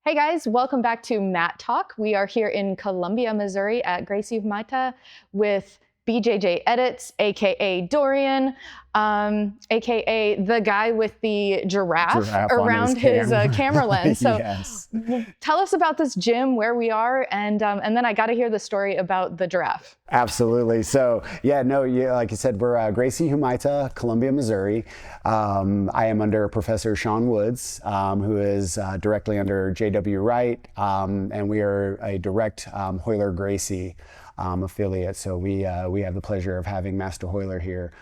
Hey guys, welcome back to Mat Talk. We are here in Columbia, Missouri at Gracie Humaita with BJJ Edits, aka Dorian, aka the guy with the giraffe around his camera lens. So Yes. Tell us about this gym, where we are, and then I got to hear the story about the giraffe. Absolutely. So like you said, we're Gracie Humaita, Columbia, Missouri. I am under Professor Sean Woods, who is directly under J.W. Wright, and we are a direct Hoyler Gracie affiliate. So we have the pleasure of having Master Hoyler here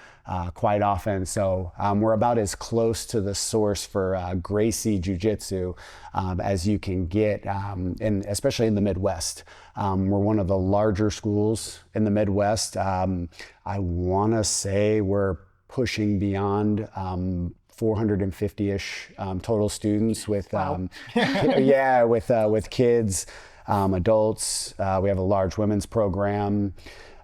quite often. So we're about as close to the source for Gracie Jiu Jitsu as you can get, especially in the Midwest. We're one of the larger schools in the Midwest. I want to say we're pushing beyond 450-ish total students with, Wow. with kids, adults. We have a large women's program.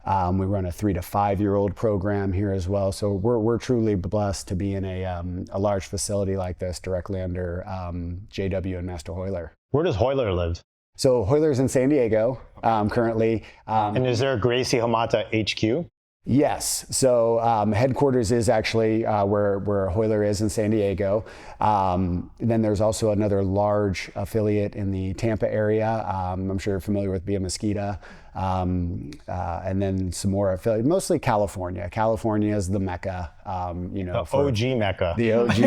We run a 3 to 5 year old program here as well. So we're truly blessed to be in a large facility like this directly under JW and Master Hoyler. Where does Hoyler live? So Hoyler's in San Diego currently. And is there a Gracie Humaita HQ? Yes. So headquarters is actually where Hoyler is in San Diego. Then there's also another large affiliate in the Tampa area. I'm sure you're familiar with Via Mesquita. And then some more affiliates, mostly California. California is the Mecca. The OG Mecca. The OG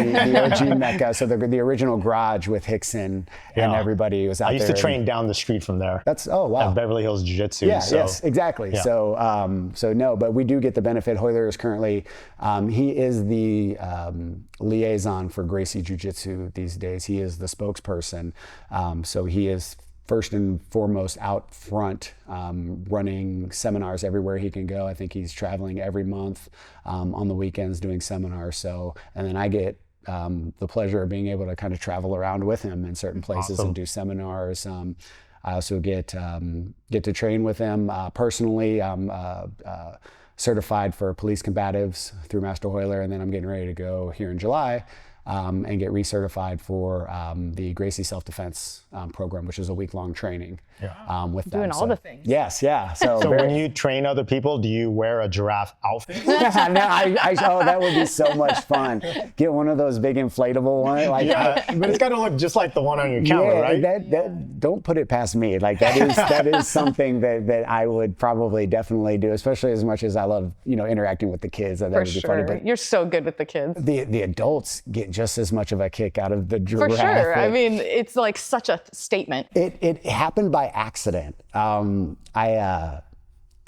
Mecca. So the original garage with Hickson and everybody was out there. I used to train down the street from there. Oh wow. At Beverly Hills Jiu Jitsu. Yeah, yes, exactly. Yeah. So no, but we do get the benefit. Hoyler is currently, he is the liaison for Gracie Jiu Jitsu these days. He is the spokesperson. So he is first and foremost out front, running seminars everywhere he can go. I think he's traveling every month on the weekends doing seminars. So, and then I get the pleasure of being able to kind of travel around with him in certain places and do seminars. I also get to train with him personally. I'm certified for police combatives through Master Hoyler, and then I'm getting ready to go here in July and get recertified for the Gracie Self-Defense program, which is a week-long training with them. Doing all the things. Yes, yeah. So when you train other people, do you wear a giraffe outfit? That would be so much fun. Get one of those big inflatable ones. But it's got to look just like the one on your camera, right? That don't put it past me. That is something that I would probably definitely do, especially as much as I love interacting with the kids. That would be funny. But You're so good with the kids. The adults get just as much of a kick out of the giraffe. For sure. I mean, it's like such a statement. It happened by accident. I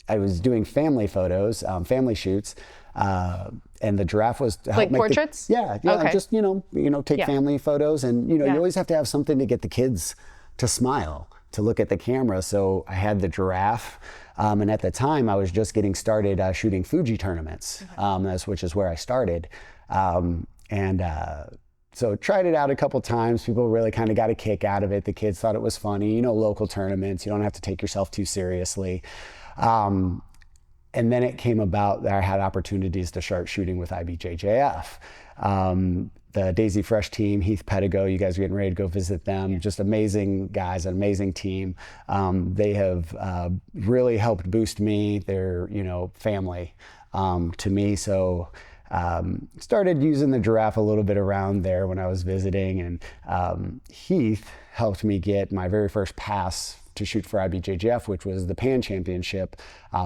was doing family photos, family shoots, and the giraffe was to help like make portraits. Okay. Just take family photos, and you always have to have something to get the kids to smile, to look at the camera. So I had the giraffe, and at the time I was just getting started shooting Fuji tournaments, which is where I started. So tried it out a couple times. People really kind of got a kick out of it. The kids thought it was funny. Local tournaments, you don't have to take yourself too seriously. And then it came about that I had opportunities to start shooting with IBJJF. The Daisy Fresh team, Heath Pedigo, you guys are getting ready to go visit them. Just amazing guys, an amazing team. They have really helped boost me, their family to me. So started using the giraffe a little bit around there when I was visiting, and Heath helped me get my very first pass to shoot for IBJJF, which was the Pan Championship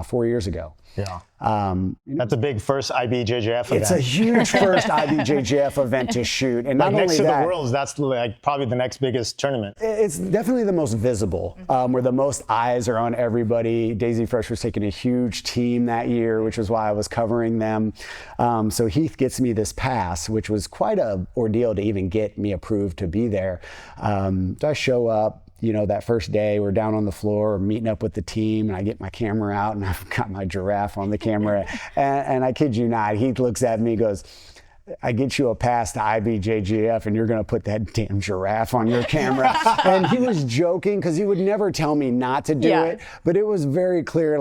4 years ago. Yeah. That's a big first IBJJF event. It's a huge first IBJJF event to shoot. And not next only to that, the Worlds, that's probably the next biggest tournament. It's definitely the most visible, where the most eyes are on everybody. Daisy Fresh was taking a huge team that year, which was why I was covering them. So Heath gets me this pass, which was quite an ordeal to even get me approved to be there. So I show up. That first day we're down on the floor meeting up with the team, and I get my camera out and I've got my giraffe on the camera. and I kid you not, Heath looks at me and goes, I get you a pass to IBJJF and you're going to put that damn giraffe on your camera. And he was joking because he would never tell me not to do it. But it was very clear,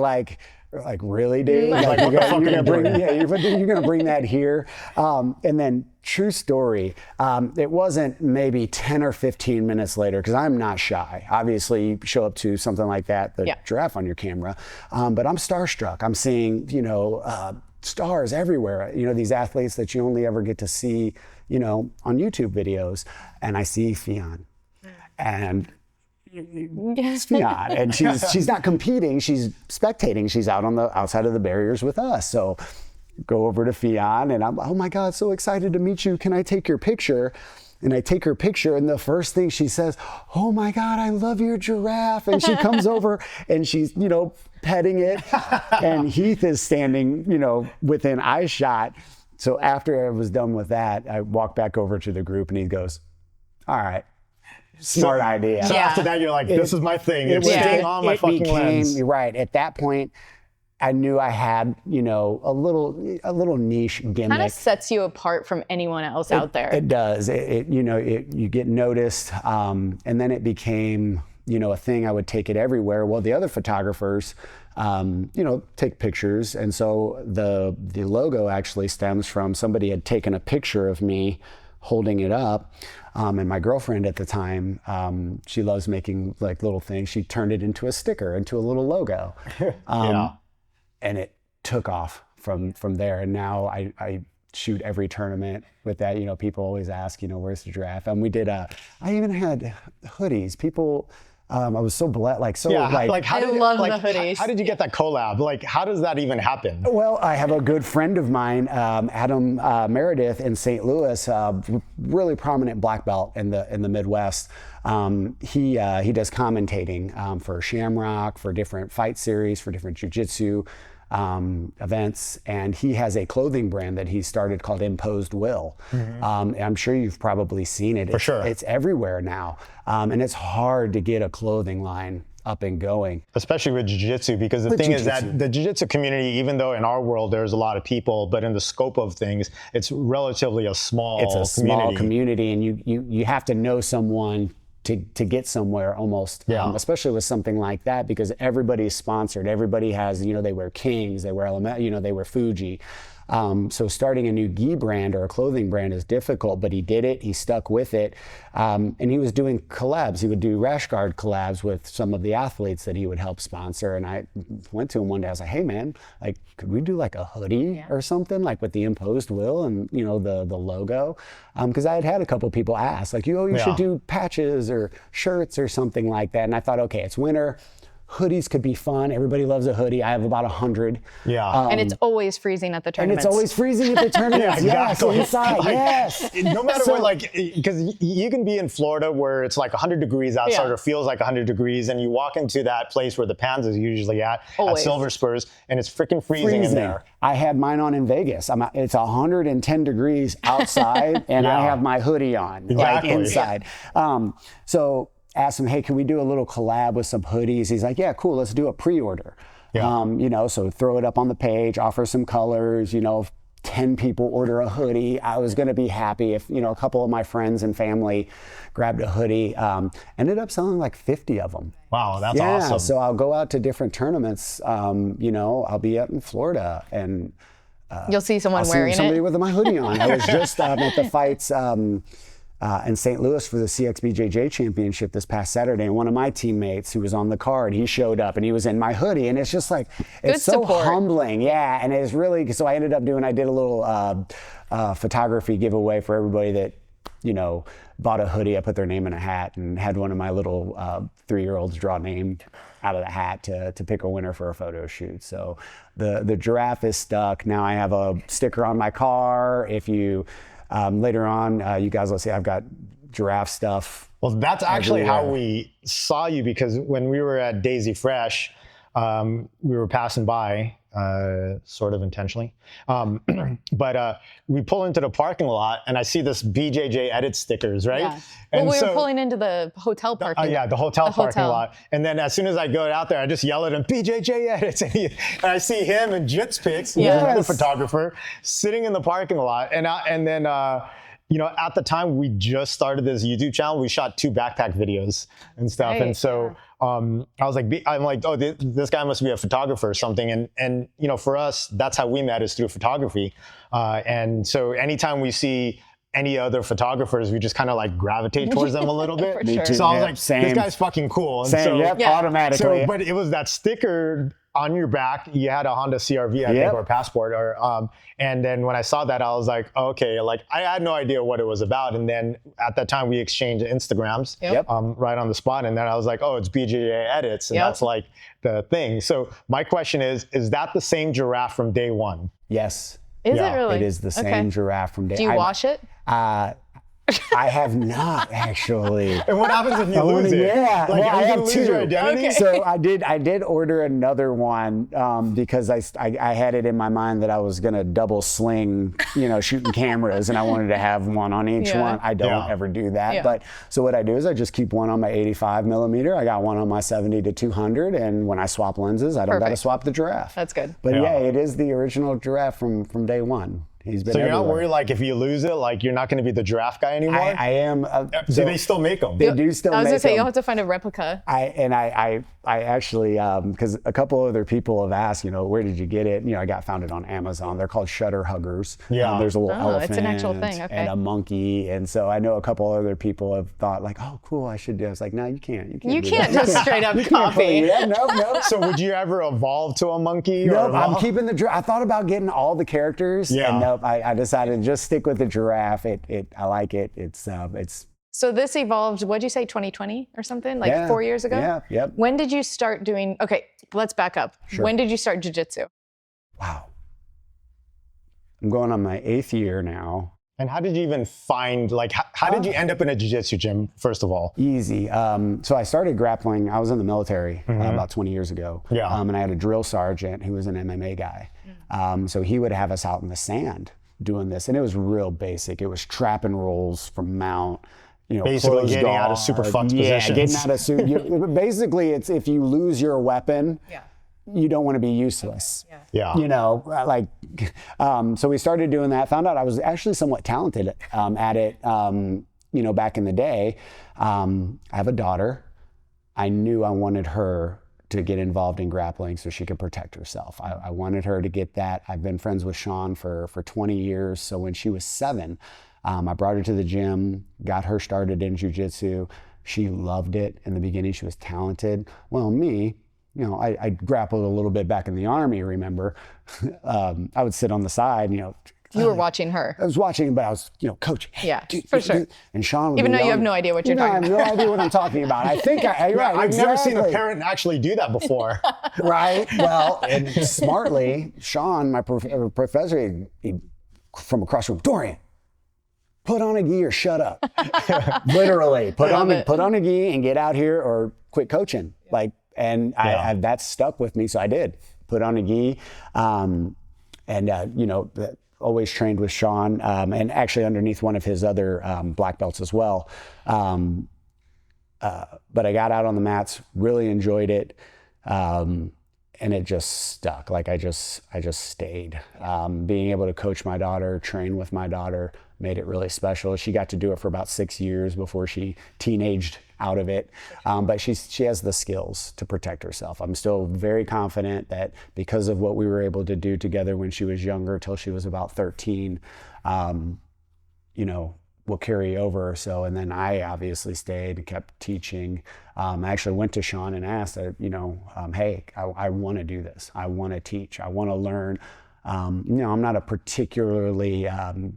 like, really, dude? Like, what the fuck are you bring, doing? yeah, you're gonna bring that here. And then, true story, it wasn't maybe 10 or 15 minutes later, because I'm not shy. Obviously, you show up to something like that, the giraffe on your camera, but I'm starstruck. I'm seeing, stars everywhere. These athletes that you only ever get to see, on YouTube videos. And I see Fionn. And it's Fionn, and she's not competing, she's spectating, she's out on the outside of the barriers with us. So go over to Fionn, and I'm, oh my God, so excited to meet you, can I take your picture? And I take her picture, and the first thing she says, oh my God, I love your giraffe. And she comes over and she's, petting it. And Heath is standing, within eye shot. So after I was done with that, I walked back over to the group, and he goes, all right. Smart idea. So after that, you're like, this is my thing. It's staying on my fucking lens. Right. At that point, I knew I had, a little niche gimmick. Kind of sets you apart from anyone else out there. It does. You get noticed, and then it became, a thing. I would take it everywhere. Well, the other photographers, take pictures, and so the logo actually stems from somebody had taken a picture of me holding it up. And my girlfriend at the time, she loves making like little things. She turned it into a sticker, into a little logo. And it took off from there. And now I shoot every tournament with that. People always ask, where's the giraffe? And we did I even had hoodies. People, I was so blessed, I love the hoodies. How did you get that collab? Like, how does that even happen? Well, I have a good friend of mine, Adam Meredith in St. Louis, really prominent black belt in the Midwest. He does commentating for Shamrock, for different fight series, for different Jiu Jitsu events, and he has a clothing brand that he started called Imposed Will. I'm sure you've probably seen it. For sure. It's everywhere now, and it's hard to get a clothing line up and going. Especially with Jiu-Jitsu, because the thing is that the Jiu-Jitsu community, even though in our world there's a lot of people, but in the scope of things, it's relatively a small community. It's a small community, and you have to know someone to get somewhere almost, especially with something like that, because everybody's sponsored. Everybody has, they wear Kings, they wear they wear Fuji. So starting a new gi brand or a clothing brand is difficult, but he did it, he stuck with it. And he was doing collabs. He would do rash guard collabs with some of the athletes that he would help sponsor. And I went to him one day, I was like, hey man, like, could we do like a hoodie or something, like with the Imposed Will and the logo? Because I had a couple people ask, like, you should do patches or shirts or something like that. And I thought, okay, it's winter. Hoodies could be fun. Everybody loves a hoodie. I have about 100. And it's always freezing at the tournaments. And it's always freezing at the tournaments. Exactly. Inside. Yes. No matter what, because you can be in Florida where it's like 100 degrees outside or feels like 100 degrees, and you walk into that place where the Pans is usually at Silver Spurs, and it's freaking freezing in there. I had mine on in Vegas. It's 110 degrees outside, and I have my hoodie on, like inside. So asked him, hey, can we do a little collab with some hoodies? He's like, yeah, cool, let's do a pre-order. So throw it up on the page, offer some colors, if 10 people order a hoodie, I was gonna be happy if, a couple of my friends and family grabbed a hoodie. Ended up selling like 50 of them. Wow, that's awesome. So I'll go out to different tournaments, I'll be up in Florida and you'll see someone wearing somebody with my hoodie on. I was just at the fights, in St. Louis for the CXBJJ championship this past Saturday, and one of my teammates who was on the card, he showed up and he was in my hoodie, and it's just like, it's so humbling. And it's really, so I did a little photography giveaway for everybody that, bought a hoodie. I put their name in a hat and had one of my little 3-year-olds draw a name out of the hat to pick a winner for a photo shoot. So the giraffe is stuck. Now I have a sticker on my car. If you, later on, you guys will see I've got giraffe stuff. Well, that's actually how we saw you, because when we were at Daisy Fresh, we were passing by, sort of intentionally. But we pull into the parking lot and I see this BJJ Edit stickers, right? Yeah. And we were pulling into the hotel parking lot. The hotel parking lot. And then as soon as I go out there, I just yell at him, BJJ Edits. And I see him and Jits Pics, another photographer, sitting in the parking lot. And then at the time we just started this YouTube channel, we shot 2 backpack videos and stuff. Right, and so I was like, oh, this guy must be a photographer or something. And for us, that's how we met, is through photography. And so anytime we see any other photographers, we just kind of like gravitate towards them a little bit. Me too. So I was like, Same. this guy's fucking cool. And so, automatically. but it was that sticker on your back. You had a Honda CRV, I think, or Passport, and then when I saw that, I was like, okay, like I had no idea what it was about. And then at that time, we exchanged Instagrams right on the spot. And then I was like, oh, it's BJJ Edits, and that's like the thing. So my question is that the same giraffe from day one? Yes. Is it really? It is the same giraffe from day. Do you wash it? I have not actually. And what happens if you lose it? Yeah, like, I have lose 2. your identity? Okay. So I did order another one because I had it in my mind that I was gonna double sling, shooting cameras, and I wanted to have one on each one. I don't ever do that, but so what I do is I just keep one on my 85 millimeter. I got one on my 70 to 200, and when I swap lenses, I don't got to swap the giraffe. That's good. But it is the original giraffe from day one. He's been so you're everywhere. not worried, like if you lose it, like you're not going to be the giraffe guy anymore? I am. Do they still make them? They do still make them. I was going to say, you'll have to find a replica. I actually, because a couple other people have asked, where did you get it? I found it on Amazon. They're called shutter huggers. Yeah. There's a little elephant. It's an actual thing. Okay. And a monkey. And so I know a couple other people have thought like, oh, cool, I should do it. I was like, no, you can't. You can't just straight up copy. No. So would you ever evolve to a monkey? Nope, I'm keeping the I thought about getting all the characters. Yeah. And nope, I decided to just stick with the giraffe. I like it. It's So this evolved, what'd you say, 2020 or something? Like 4 years ago? Yeah, yep. When did you start doing, okay, let's back up. Sure. When did you start jiu-jitsu? Wow. I'm going on my 8th year now. And how did you even find, like, how did you end up in a jiu-jitsu gym, first of all? Easy. So I started grappling, I was in the military about 20 years ago. Yeah. And I had a drill sergeant who was an MMA guy. So he would have us out in the sand doing this. And it was real basic. It was trap and rolls from mount. Basically getting out of super fucked positions. Getting out of basically, it's if you lose your weapon, you don't want to be useless. Yeah. So we started doing that. Found out I was actually somewhat talented at it. Back in the day. I have a daughter. I knew I wanted her to get involved in grappling so she could protect herself. I wanted her to get that. I've been friends with Sean for 20 years. So when she was 7, I brought her to the gym, got her started in jiu-jitsu. She loved it. In the beginning, she was talented. Well, me, I grappled a little bit back in the Army, remember? I would sit on the side, You were watching her. I was watching, but I was, coaching. Yeah, for sure. And Sean would even though you have no idea what you're talking about. I have no idea what I'm talking about. I think I've never seen a parent actually do that before. Right? Well, and smartly, Sean, my professor, he from across the room, Dorian, put on a gi or shut up. Literally, put on a gi and get out here or quit coaching. That stuck with me, so I did. Put on a gi, always trained with Sean, and actually underneath one of his other black belts as well. But I got out on the mats, really enjoyed it, and it just stuck. Like I just stayed. Being able to coach my daughter, train with my daughter, made it really special. She got to do it for about 6 years before she teenaged out of it. But she has the skills to protect herself. I'm still very confident that because of what we were able to do together when she was younger, till she was about 13, will carry over. So, and then I obviously stayed and kept teaching. I actually went to Sean and asked, hey, I want to do this. I want to teach. I want to learn. I'm not a particularly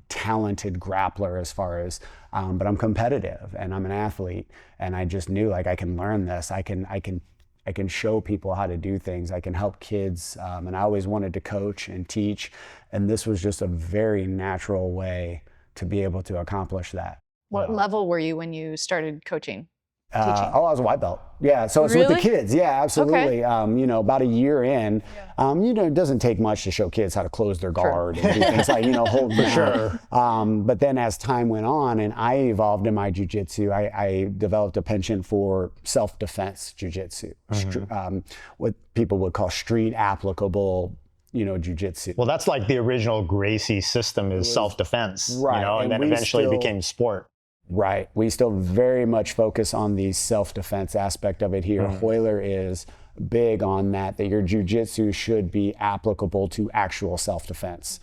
talented grappler as far as, but I'm competitive and I'm an athlete, and I just knew I can learn this. I can show people how to do things. I can help kids, and I always wanted to coach and teach, and this was just a very natural way to be able to accomplish that. What level were you when you started coaching? I was a white belt. Yeah, so it's with the kids. Yeah, absolutely. Okay. About a year in, it doesn't take much to show kids how to close their guard and do things like, hold down. Sure. But then as time went on and I evolved in my jiu-jitsu, I developed a penchant for self-defense jiu-jitsu, what people would call street applicable jiu-jitsu. Well, that's like the original Gracie system is self-defense, right, and then eventually it became sport. Right. We still very much focus on the self-defense aspect of it here. Hoyler is big on that your jiu-jitsu should be applicable to actual self-defense.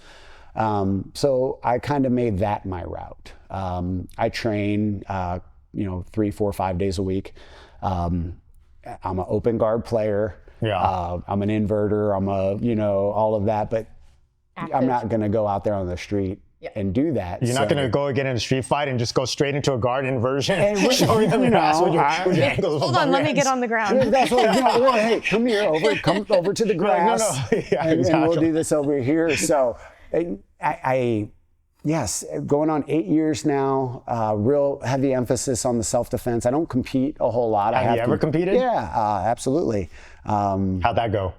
So I kind of made that my route. I train, 3, 4, 5 days a week. I'm an open guard player. Yeah. I'm an inverter. I'm all of that, but I'm not going to go out there on the street and do that. You're not going to go get in a street fight and just go straight into a guard inversion and showing them your ass with your ankles. Hold on, let me get on the ground. That's what, hey, come here, come over to the grass. No. Yeah, exactly. And we'll do this over here. So yes, going on 8 years now, real heavy emphasis on the self-defense. I don't compete a whole lot. Have you ever competed? Yeah, absolutely. How'd that go?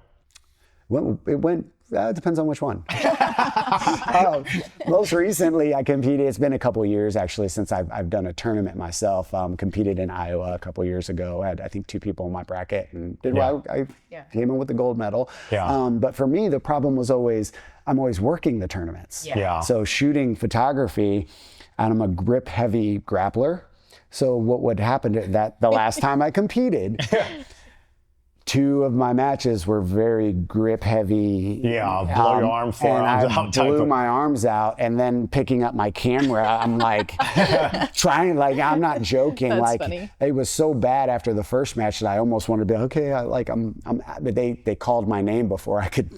It went depends on which one. Most recently, I competed. It's been a couple of years actually since I've done a tournament myself. Competed in Iowa a couple of years ago. I had, I think, 2 people in my bracket and did well. I came in with the gold medal. Yeah. But for me, the problem was I'm always working the tournaments. Yeah. So shooting photography, and I'm a grip-heavy grappler. So what would happen the last time I competed? 2 of my matches were very grip heavy. Yeah, blow your arm, forearms and I out. blew my arms out, and then picking up my camera, I'm like trying, I'm not joking. That's funny. It was so bad after the first match that I almost wanted to be okay. But they called my name before I could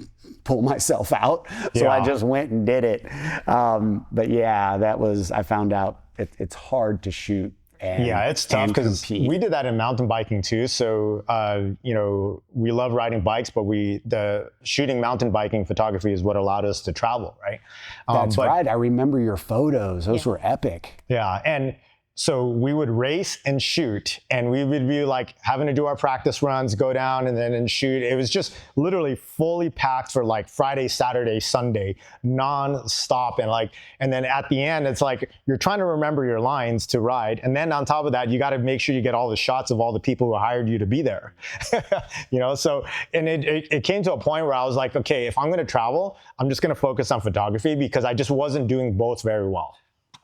pull myself out, so I just went and did it. But yeah, I found out it's hard to shoot. It's tough because we did that in mountain biking too. So, we love riding bikes, but the shooting mountain biking photography is what allowed us to travel, right? That's right. I remember your photos. Those were epic. Yeah. And so we would race and shoot, and we would be like having to do our practice runs, go down and shoot. It was just literally fully packed for like Friday, Saturday, Sunday, non-stop. And then at the end, it's like you're trying to remember your lines to ride. And then on top of that, you got to make sure you get all the shots of all the people who hired you to be there. So, and it came to a point where I was like, okay, if I'm going to travel, I'm just going to focus on photography because I just wasn't doing both very well.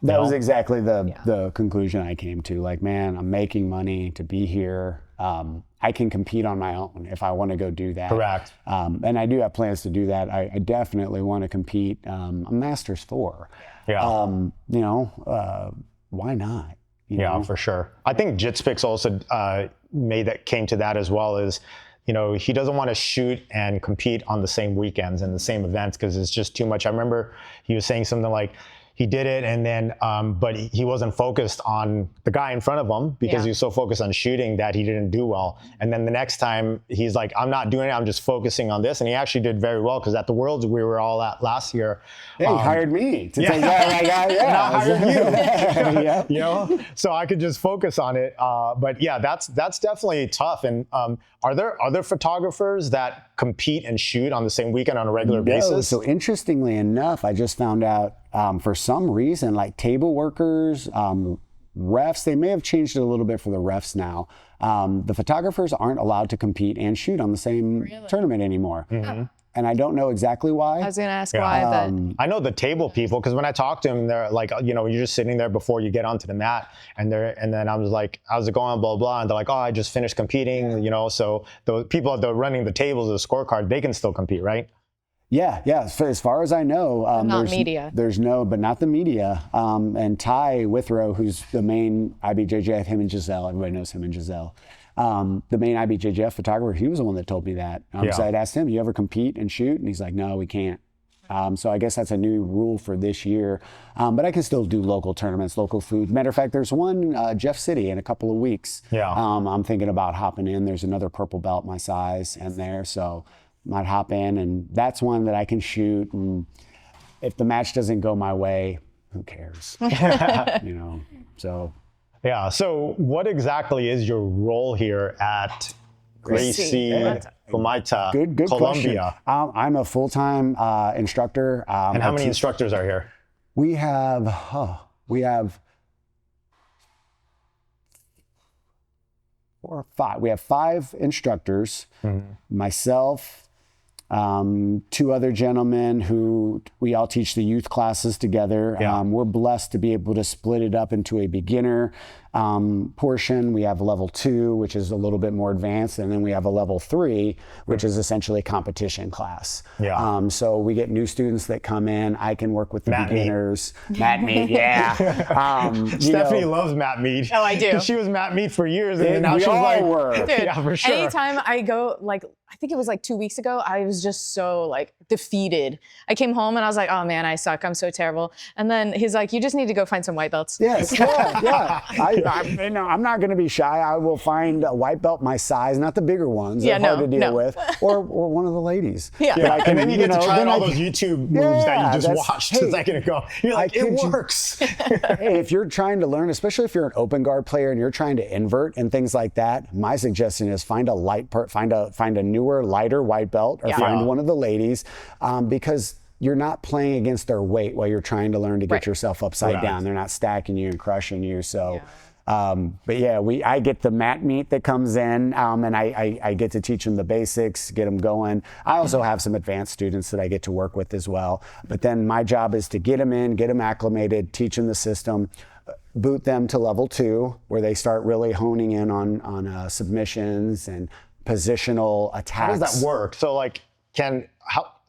That was exactly the conclusion I came to. Man, I'm making money to be here. I can compete on my own if I want to go do that. Correct. And I do have plans to do that. I definitely want to compete. I'm Masters 4. Yeah. Why not? Yeah, for sure. I think Jitspix also came to that as well as, he doesn't want to shoot and compete on the same weekends and the same events because it's just too much. I remember he was saying something like, he did it, and then, but he wasn't focused on the guy in front of him because he was so focused on shooting that he didn't do well. And then the next time, he's like, I'm not doing it, I'm just focusing on this. And he actually did very well because at the Worlds we were all at last year. He hired me to take And I hired you. Yeah. So I could just focus on it. But yeah, that's definitely tough. And are there other photographers that compete and shoot on the same weekend on a regular basis? So interestingly enough, I just found out for some reason, like table workers, refs, they may have changed it a little bit for the refs now. The photographers aren't allowed to compete and shoot on the same tournament anymore. Mm-hmm. And I don't know exactly why. I was going to ask why, but I know the table people because when I talk to them, they're like, you're just sitting there before you get onto the mat, and then I was like, how's it going, blah blah, and they're like, oh, I just finished competing, So the people that are running the tables, the scorecard, they can still compete, right? Yeah. As far as I know, not media. But not the media. And Ty Withrow, who's the main IBJJF, him and Giselle, everybody knows him and Giselle. The main IBJJF photographer, he was the one that told me that. So I'd asked him, you ever compete and shoot? And he's like, no, we can't. So I guess that's a new rule for this year. But I can still do local tournaments, local food. Matter of fact, there's one Jeff City in a couple of weeks. Yeah. I'm thinking about hopping in. There's another purple belt my size in there. So might hop in, and that's one that I can shoot. And if the match doesn't go my way, who cares? So. Yeah. So what exactly is your role here at Gracie Humaita, Good Colombia? Question. I'm a full-time instructor. And how many instructors are here? We have 4 or 5. We have 5 instructors. Mm-hmm. Myself, two other gentlemen who we all teach the youth classes together. Yeah. We're blessed to be able to split it up into a beginner portion. We have level 2, which is a little bit more advanced, and then we have a level 3, which is essentially a competition class. Yeah. So we get new students that come in. I can work with the Mat beginners. Mat meet, yeah. Stephanie loves mat meet. Oh, I do. 'Cause she was mat meet for years, and now we she's all like, were. Dude, yeah, for sure. anytime I go, like, I think it was like 2 weeks ago, I was just so like defeated. I came home and I was like, oh man, I suck. I'm so terrible. And then he's like, you just need to go find some white belts. Yes, yeah. I'm not going to be shy. I will find a white belt my size, not the bigger ones. They're hard to deal with, or one of the ladies. Yeah. And then you get to try all those YouTube moves that you just watched a second ago. You're like, it works. Hey, if you're trying to learn, especially if you're an open guard player and you're trying to invert and things like that, my suggestion is find a newer, lighter white belt, or find one of the ladies, because you're not playing against their weight while you're trying to learn to get yourself upside down. They're not stacking you and crushing you. So. But yeah, I get the mat meet that comes in, and I get to teach them the basics, get them going. I also have some advanced students that I get to work with as well. But then my job is to get them in, get them acclimated, teach them the system, boot them to level 2, where they start really honing in on submissions and positional attacks. How does that work? So like,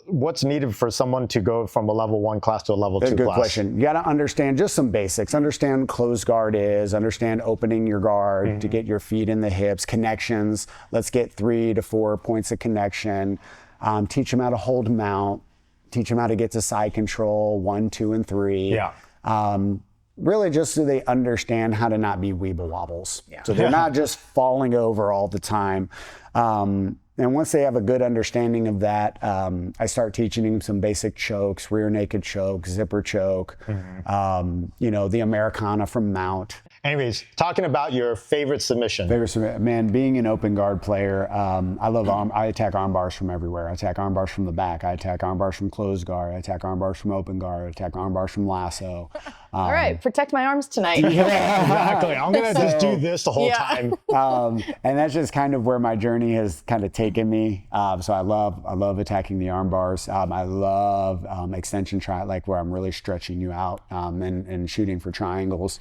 what's needed for someone to go from a level 1 class to a level 2 class? Good question. You got to understand just some basics. Understand closed guard is, understand opening your guard to get your feet in the hips, connections. Let's get 3 to 4 points of connection. Teach them how to hold mount. Teach them how to get to side control, 1, 2, and 3. Yeah. Really just so they understand how to not be weeble wobbles. Yeah. So they're not just falling over all the time. And once they have a good understanding of that, I start teaching them some basic chokes, rear naked choke, zipper choke, the Americana from mount. Anyways, talking about your favorite submission. Man, being an open guard player, I attack arm bars from everywhere. I attack arm bars from the back. I attack arm bars from closed guard. I attack arm bars from open guard. I attack arm bars from lasso. All right, protect my arms tonight. Yeah, exactly. I'm going to just do this the whole time. And that's just kind of where my journey has kind of taken me. So I love attacking the arm bars. I love extension like where I'm really stretching you out and shooting for triangles.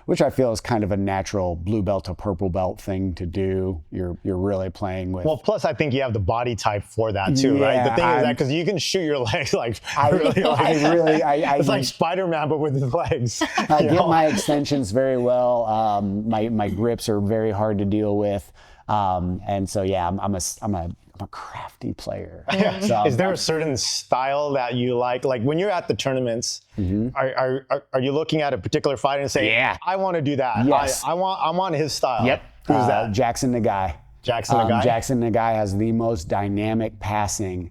Which I feel is kind of a natural blue belt to purple belt thing to do. You're really playing with. Well, plus I think you have the body type for that too, right? The thing is that because you can shoot your legs like it's like Spider-Man but with his legs. I get my extensions very well. My grips are very hard to deal with, and so yeah, I'm a crafty player. So, is there a certain style that you like? Like when you're at the tournaments, are you looking at a particular fighter and saying, yeah, I want to do that. Yes. I want his style. Yep. Who's that? Jackson Nagai. Jackson Nagai? Jackson Nagai has the most dynamic passing.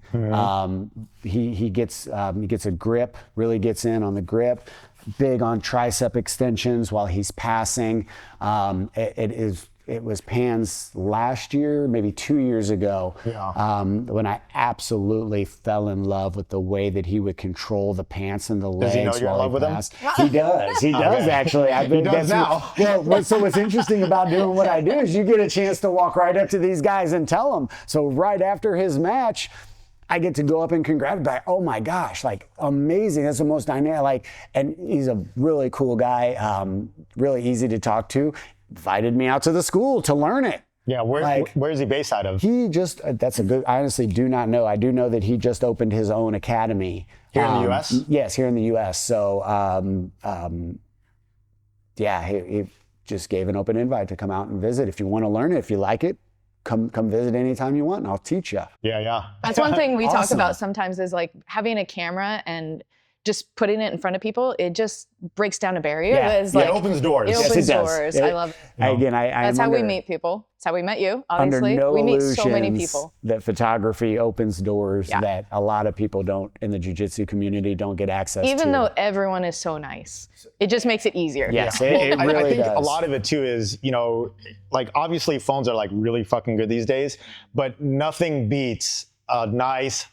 He gets a grip, really gets in on the grip, big on tricep extensions while he's passing. It was Pan's last year, maybe 2 years ago, when I absolutely fell in love with the way that he would control the pants and the legs. Does he know you're in love with him? He does. He does, actually. He does now. So what's interesting about doing what I do is you get a chance to walk right up to these guys and tell them. So right after his match, I get to go up and congratulate. Oh my gosh, like amazing! That's the most dynamic. And he's a really cool guy, really easy to talk to. Invited me out to the school to learn it. Yeah, where is he based out of? He just, that's a good, I honestly do not know. I do know that he just opened his own academy. Here in the U.S.? Yes, here in the U.S. So, he just gave an open invite to come out and visit. If you want to learn it, if you like it, come visit anytime you want and I'll teach you. Yeah. That's one thing we talk about sometimes is like having a camera and just putting it in front of people, it just breaks down a barrier. It opens doors. It opens doors. I love it. Again, that's how we meet people. That's how we met you, obviously. Under no we meet so many people. That photography opens doors that a lot of people don't, in the jiu-jitsu community, don't get access to. Even though everyone is so nice. It just makes it easier. Yes, it really I think does. a lot of it too is, like obviously phones are like really fucking good these days, but nothing beats a nice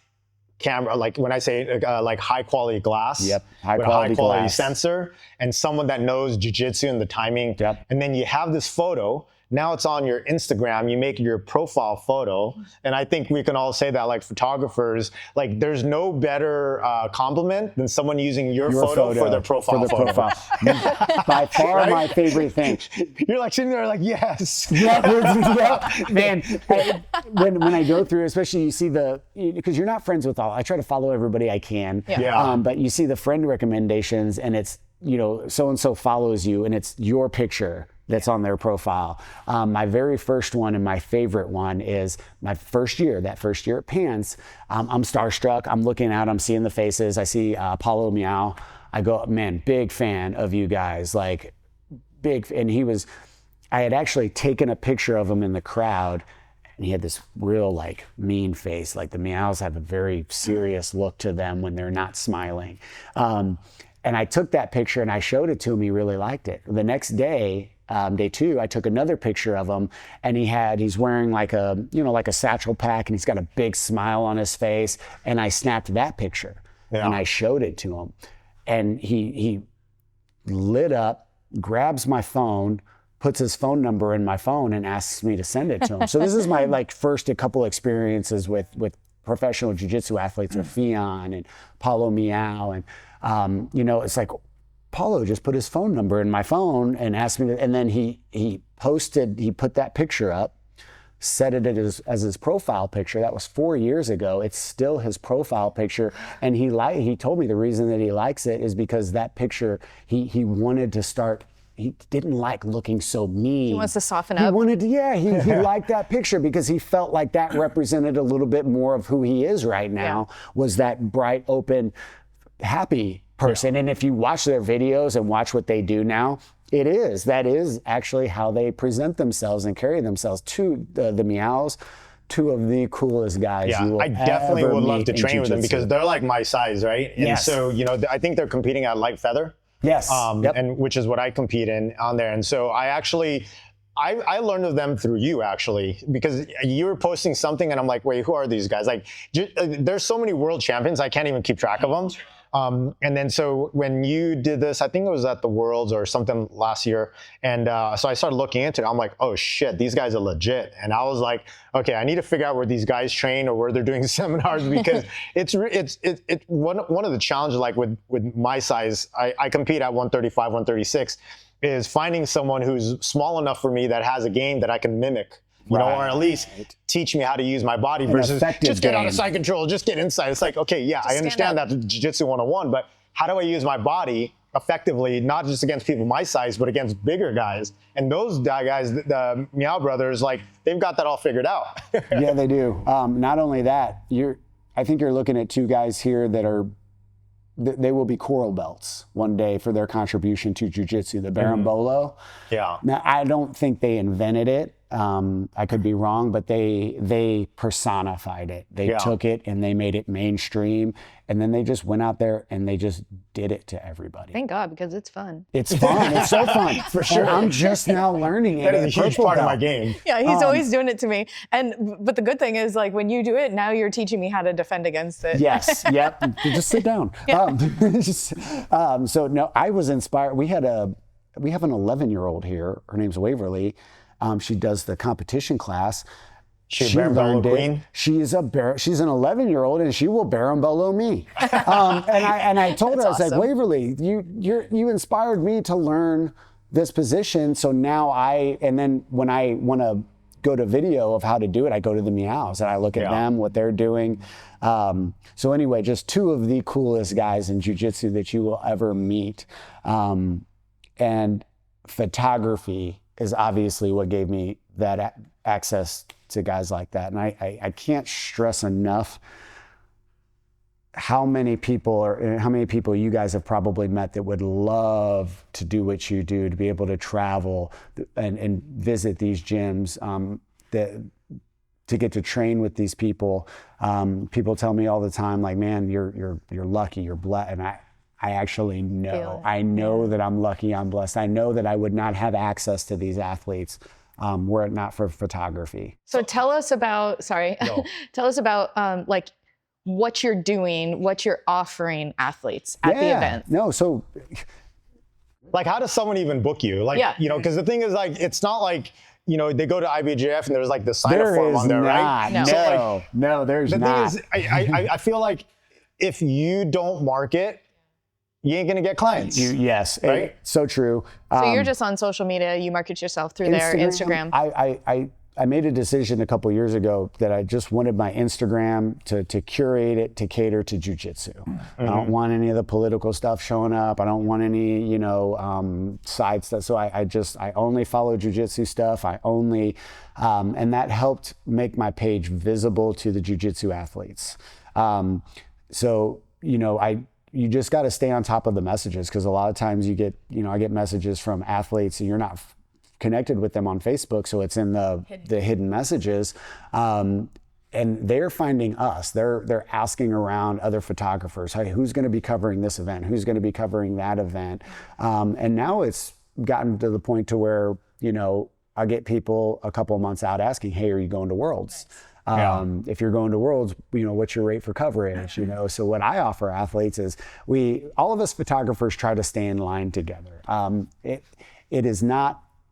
camera, like when I say like high quality glass, high quality glass. sensor, and someone that knows jiu-jitsu and the timing, and then you have this photo Now it's on your Instagram. You make your profile photo. And I think we can all say that, like photographers, like there's no better compliment than someone using your photo for their profile photo. By far Right? my favorite thing. You're like sitting there like, yes. Yeah, man. When I go through, especially you see because you're not friends with all. I try to follow everybody I can. Yeah. But you see the friend recommendations, and it's so and so follows you, and it's your picture that's on their profile. My very first one and my favorite one is my first year at Pants. I'm starstruck. I'm looking out. I'm seeing the faces. I see Paulo Miao. I go, man, big fan of you guys. Like big. And I had actually taken a picture of him in the crowd. And he had this real like mean face. Like the Meows have a very serious look to them when they're not smiling. And I took that picture and I showed it to him. He really liked it. The next day, day 2, I took another picture of him, and he's wearing like a satchel pack, and he's got a big smile on his face. And I snapped that picture and I showed it to him, and he lit up, grabs my phone, puts his phone number in my phone, and asks me to send it to him. So this is my like first a couple experiences with professional jiu-jitsu athletes, with Fion and Paulo Miao, and it's like Paulo just put his phone number in my phone and asked me to, and then he put that picture up, set it as his profile picture. That was 4 years ago. It's still his profile picture, and he told me the reason that he likes it is because that picture he wanted to start. He didn't like looking so mean. He wants to soften up. He liked that picture because he felt like that represented a little bit more of who he is right now, was that bright, open, happy person. And if you watch their videos and watch what they do now, that is actually how they present themselves and carry themselves. To the Meows, 2 of the coolest guys you will I definitely ever would love meet to in train with them jiu-jitsu. because they're like my size, right? And Yes. so, I think they're competing at light feather. Yes. Yep. And which is what I compete in on there. And so I learned of them through you, actually, because you were posting something and I'm like, wait, who are these guys? Like, there's so many world champions, I can't even keep track of them. And then so when you did this, I think it was at the Worlds or something last year. And so I started looking into it. I'm like, oh shit, these guys are legit. And I was like, okay, I need to figure out where these guys train or where they're doing seminars, because it's one of the challenges, like with my size, I compete at 135, 136, is finding someone who's small enough for me that has a game that I can mimic. Or at least teach me how to use my body versus just get out of side control, just get inside. It's like, okay, yeah, I understand that Jiu-Jitsu 101, but how do I use my body effectively, not just against people my size, but against bigger guys? And those guys, the Meow brothers, like they've got that all figured out. Yeah, they do. Not only that, I think you're looking at 2 guys here that they will be coral belts one day for their contribution to jiu-jitsu, the Berimbolo. Yeah. Now, I don't think they invented it. I could be wrong, but they personified it. They took it and they made it mainstream, and then they just went out there and they just did it to everybody. Thank God, because it's fun. It's fun. It's so fun. For sure. And I'm just now learning it. That is a huge part of my game. Yeah, he's always doing it to me. But the good thing is, like, when you do it, now you're teaching me how to defend against it. Yes. Yep. Just sit down. So no, I was inspired. We have an 11-year-old here. Her name's Waverly. She does the competition class. She learned it. Queen? She's an 11-year-old, and she will berimbolo me. And I told her, I was like, Waverly, you inspired me to learn this position. So now and then when I want to go to video of how to do it, I go to the Meows and I look at them, what they're doing. So anyway, just 2 of the coolest guys in jiu-jitsu that you will ever meet. And photography is obviously what gave me that access to guys like that. And I can't stress enough how many people you guys have probably met that would love to do what you do, to be able to travel and visit these gyms, to get to train with these people. People tell me all the time, like, man, you're lucky, you're blessed. And I actually know. I know that I'm lucky, I'm blessed. I know that I would not have access to these athletes were it not for photography. So tell us about, like what you're doing, what you're offering athletes at the event. No, so like, how does someone even book you? Like, because the thing is, like, it's not like, you know, they go to IBJF and there's like the sign up There form is on there, not. right? No. No, no, there's The not. thing is, I feel like if you don't market, you ain't gonna get clients. Yes, Right? so true. So you're just on social media. You market yourself through their Instagram. I made a decision a couple years ago that I just wanted my Instagram to curate it to cater to jiu-jitsu. I don't want any of the political stuff showing up. I don't want any, you know, side stuff. So I only follow jiu-jitsu stuff. I only, and that helped make my page visible to the jiu-jitsu athletes. So, you know, you just got to stay on top of the messages, because a lot of times you get, you know, I get messages from athletes and you're not connected with them on Facebook, so it's in the hidden messages, and they're finding us. They're asking around other photographers, hey, who's going to be covering this event? Who's going to be covering that event? And now it's gotten to the point to where, you know, I get people a couple of months out asking, hey, are you going to Worlds? If you're going to Worlds, you know, what's your rate for coverage? You know, so what I offer athletes is all of us photographers try to stay in line together.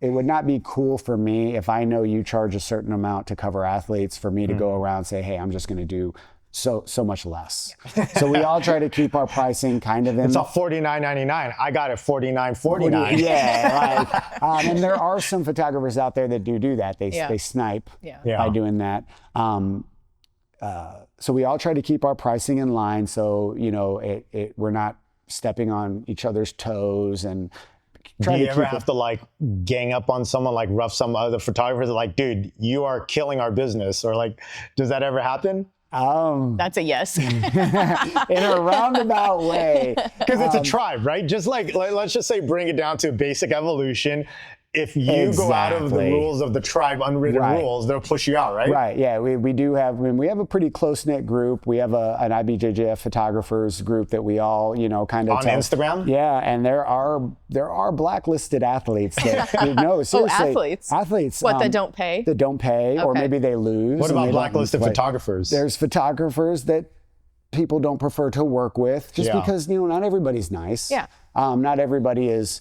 It would not be cool for me if I know you charge a certain amount to cover athletes for me to go around and say, hey, I'm just going to do so much less. So we all try to keep our pricing kind of in. It's a $49.99. I got it $49.49. Yeah, and there are some photographers out there that do that. They snipe by doing that. So we all try to keep our pricing in line, so you know we're not stepping on each other's toes and. Do you ever have to like gang up on someone, like rough some other photographers, like, dude, you are killing our business, or like, does that ever happen? That's a yes. In a roundabout way. Because it's a tribe, right? Just like, let's just say, bring it down to basic evolution. If you go out of the rules of the tribe, unwritten rules, they'll push you out, right? Right, yeah. We do have, I mean, we have a pretty close-knit group. We have an IBJJF photographers group that we all, you know, kind of on Instagram? Yeah, and there are blacklisted athletes that, no, seriously. Athletes. What, that don't pay? That don't pay, or maybe they lose. What about blacklisted photographers? There's photographers that people don't prefer to work with, just because, you know, not everybody's nice. Yeah. Not everybody is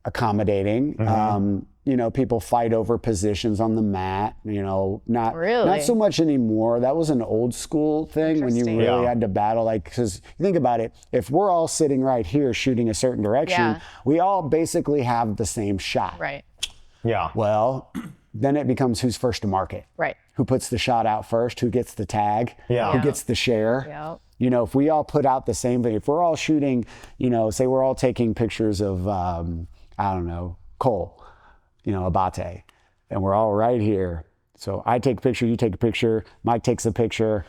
accommodating. You know, people fight over positions on the mat, you know, not so much anymore. That was an old school thing when you really had to battle, like, because you think about it, if we're all sitting right here shooting a certain direction, we all basically have the same shot. Right. Yeah. Well, then it becomes who's first to market. Right. Who puts the shot out first, who gets the tag, who gets the share. Yeah. You know, if we all put out the same thing, if we're all shooting, you know, say we're all taking pictures of, I don't know, Cole, you know, Abate, and we're all right here. So I take a picture, you take a picture, Mike takes a picture.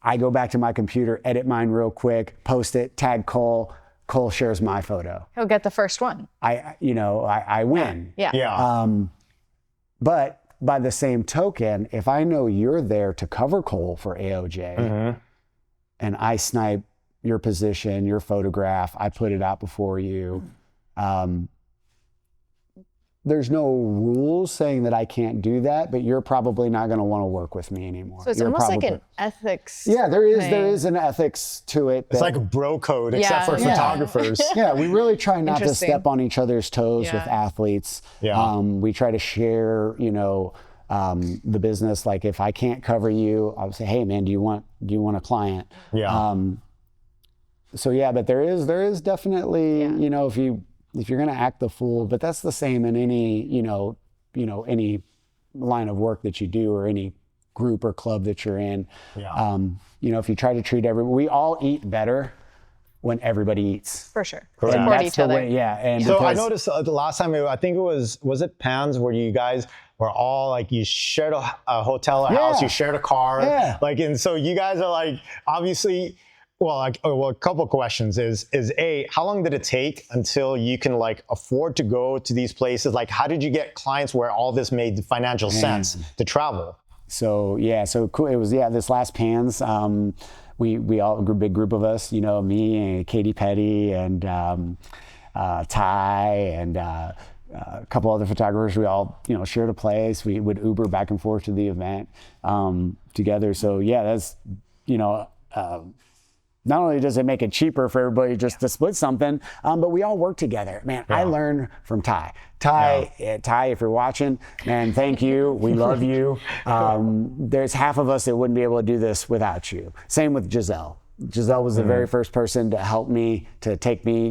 I go back to my computer, edit mine real quick, post it, tag Cole. Cole shares my photo. He'll get the first one. I win. Yeah. But by the same token, if I know you're there to cover Cole for AOJ, and I snipe your position, your photograph, I put it out before you, there's no rules saying that I can't do that, but you're probably not going to want to work with me anymore. So it's almost like an ethics. Yeah, there is an ethics to it. It's like a bro code, except for photographers. Yeah, we really try not to step on each other's toes with athletes. Yeah. We try to share, you know, the business. Like if I can't cover you, I'll say, hey man, do you want a client? Yeah. So yeah, but there is definitely, you know, if you're going to act the fool, but that's the same in any, you know, any line of work that you do or any group or club that you're in. Yeah. You know, if you try to treat we all eat better when everybody eats. For sure. Support each other. And so I noticed the last time, I think it was it Pans, where you guys were all like, you shared a hotel or house, you shared a car. Yeah. Like, and so you guys are like, obviously, well, a couple of questions is A, how long did it take until you can like afford to go to these places? Like, how did you get clients where all this made financial sense to travel? So cool. It was, this last Pans, we all, a big group of us, you know, me and Katie Petty and Ty and a couple other photographers, we all, you know, shared a place. We would Uber back and forth to the event together. So that's, you know, not only does it make it cheaper for everybody just to split something, but we all work together. Man, I learn from Ty. Ty, if you're watching, man, thank you. We love you. There's half of us that wouldn't be able to do this without you. Same with Giselle. Giselle was the very first person to help me, to take me,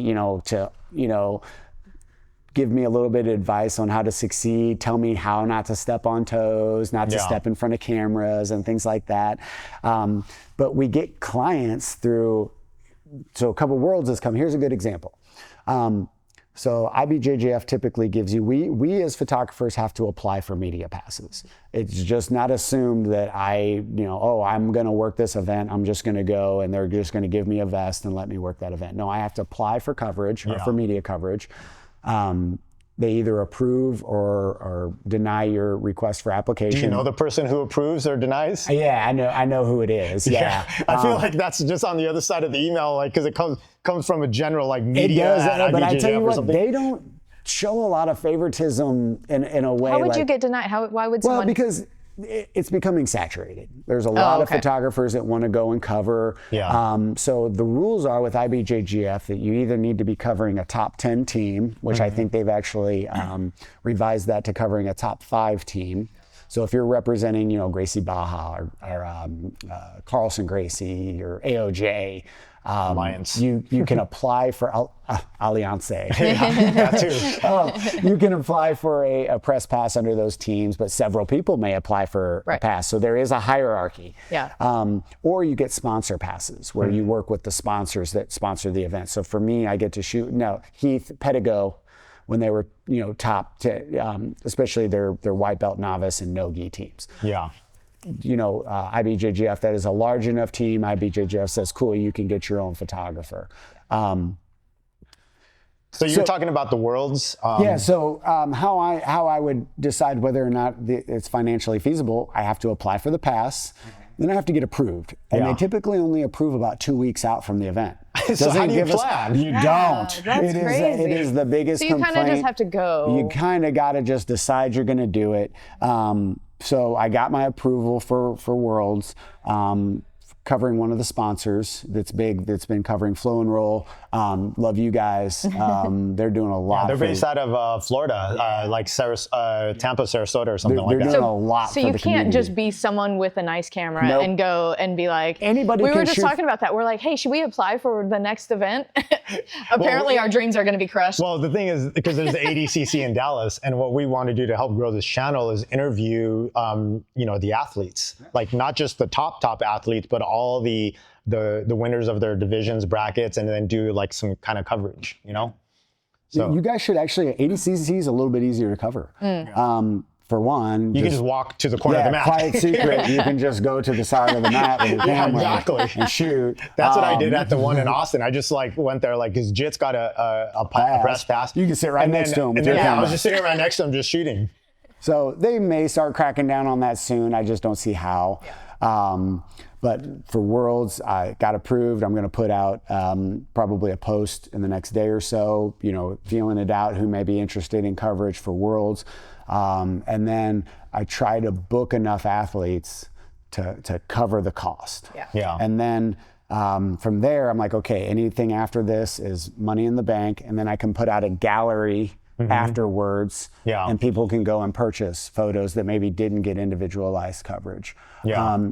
give me a little bit of advice on how to succeed, tell me how not to step on toes, not to step in front of cameras and things like that. But we get clients through, so a couple Worlds has come. Here's a good example. So IBJJF typically gives you, we as photographers have to apply for media passes. It's just not assumed that I'm gonna work this event, I'm just gonna go and they're just gonna give me a vest and let me work that event. No, I have to apply for coverage or for media coverage. They either approve or deny your request for application. Do you know the person who approves or denies? Yeah, I know who it is. Yeah. I feel like that's just on the other side of the email, like, because it comes from a general like media. It does, but I tell you what, something. they don't show a lot of favoritism in a way. How would you get denied? Why would someone? Well, because it's becoming saturated. There's a lot of photographers that want to go and cover. Yeah. So the rules are with IBJJF that you either need to be covering a top 10 team, which I think they've actually revised that to covering a top 5 team. So if you're representing, Gracie Baja or Carlson Gracie or AOJ, Alliance. You can apply for Alliance. That too. You can apply for a press pass under those teams, but several people may apply for a pass. So there is a hierarchy. Yeah. Or you get sponsor passes where you work with the sponsors that sponsor the event. So for me, I get to shoot. No, Heath Pedigo, when they were top, especially their white belt novice and no-gi teams. Yeah. IBJJF, that is a large enough team. IBJJF says, cool, you can get your own photographer. So you're talking about the Worlds? So how I would decide whether or not it's financially feasible, I have to apply for the pass, then I have to get approved. And they typically only approve about 2 weeks out from the event. So how do you plan? You don't. That's crazy. It is the biggest complaint. So you kind of just have to go. You kind of got to just decide you're going to do it. So I got my approval for Worlds, covering one of the sponsors that's big, that's been covering Flow and Roll. Love you guys. They're doing a lot. They're based out of Florida, like Tampa, Sarasota, or something like that. They're doing a lot. So you can't just be someone with a nice camera and go and be like, anybody. We were just talking about that. We're like, hey, should we apply for the next event? Apparently, our dreams are going to be crushed. Well, the thing is, because there's the ADCC in Dallas, and what we want to do to help grow this channel is interview, the athletes, like not just the top athletes, but all the winners of their divisions, brackets, and then do like some kind of coverage, So you guys should actually, ADCC is a little bit easier to cover. For one, you can just walk to the corner of the mat. Quiet secret. You can just go to the side of the mat with your camera and shoot. That's what I did at the one in Austin. I just went there, because Jit's got a press pass. You can sit right next to him with your camera. camera. I was just sitting right next to him, just shooting. So they may start cracking down on that soon. I just don't see how. But for Worlds, I got approved. I'm going to put out probably a post in the next day or so, feeling it out, who may be interested in coverage for Worlds. And then I try to book enough athletes to cover the cost. Yeah. And then from there, I'm like, okay, anything after this is money in the bank. And then I can put out a gallery afterwards, and people can go and purchase photos that maybe didn't get individualized coverage.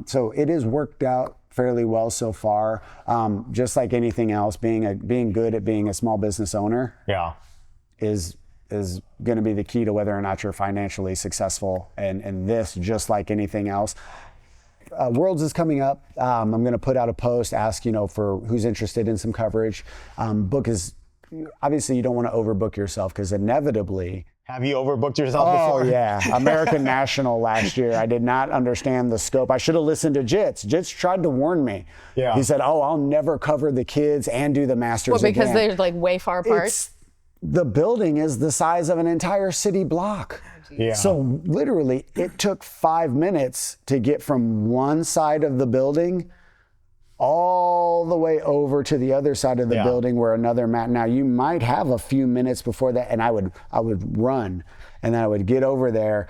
So it has worked out fairly well so far. Just like anything else, being good at being a small business owner is going to be the key to whether or not you're financially successful. And this, just like anything else. Worlds is coming up. I'm going to put out a post, ask for who's interested in some coverage. Book is. Obviously, you don't want to overbook yourself because inevitably. Have you overbooked yourself before? Oh, yeah. American National last year. I did not understand the scope. I should have listened to Jits. Jits tried to warn me. Yeah. He said, I'll never cover the kids and do the Masters again. Because they're like way far apart? The building is the size of an entire city block. Yeah. So literally, it took 5 minutes to get from one side of the building all the way over to the other side of the building where another mat. Now you might have a few minutes before that, and I would run, and then I would get over there,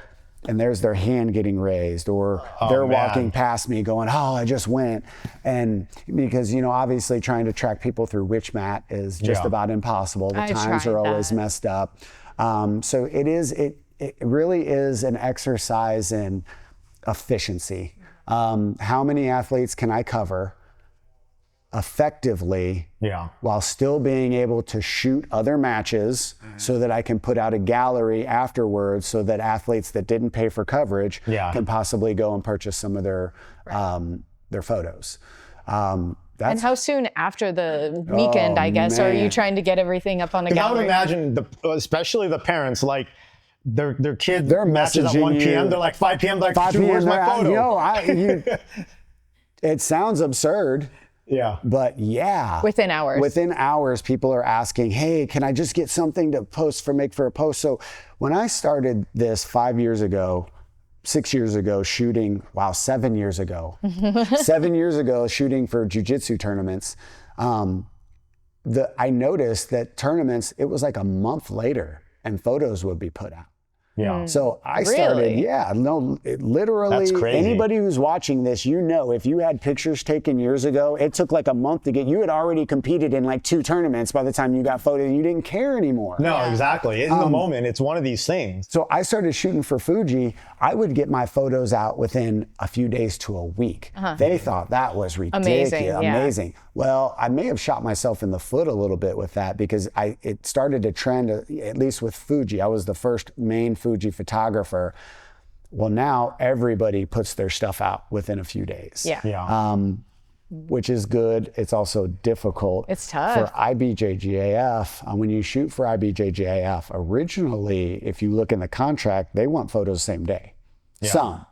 and there's their hand getting raised, or they're walking past me going, oh, I just went. And because, obviously trying to track people through Witch Mat is just about impossible. The times are always messed up. So it really is an exercise in efficiency. How many athletes can I cover effectively while still being able to shoot other matches so that I can put out a gallery afterwards so that athletes that didn't pay for coverage can possibly go and purchase some of their photos. And how soon after the weekend, I guess, are you trying to get everything up on a gallery? I would imagine, especially the parents, like, their kids they're matches at 1 p.m. They're like 5 p.m. They're like, dude, where's my photo? It sounds absurd. Yeah. But yeah. Within hours. Within hours, people are asking, hey, can I just get something to make for a post? So when I started this 5 years ago, 6 years ago, shooting, 7 years ago, 7 years ago, shooting for jiu-jitsu tournaments, I noticed that tournaments, it was like a month later and photos would be put out. Yeah. So I started, literally, that's crazy. Anybody who's watching this, if you had pictures taken years ago, it took like a month to get, you had already competed in like 2 tournaments by the time you got photos, you didn't care anymore. No, exactly. In the moment, it's one of these things. So I started shooting for Fuji. I would get my photos out within a few days to a week. They thought that was ridiculous. Amazing. Well, I may have shot myself in the foot a little bit with that because it started to trend, at least with Fuji. I was the first main Fuji photographer. Well, now everybody puts their stuff out within a few days. Which is good. It's also difficult. It's tough. For IBJJF, when you shoot for IBJJF, originally, if you look in the contract, they want photos same day. Some.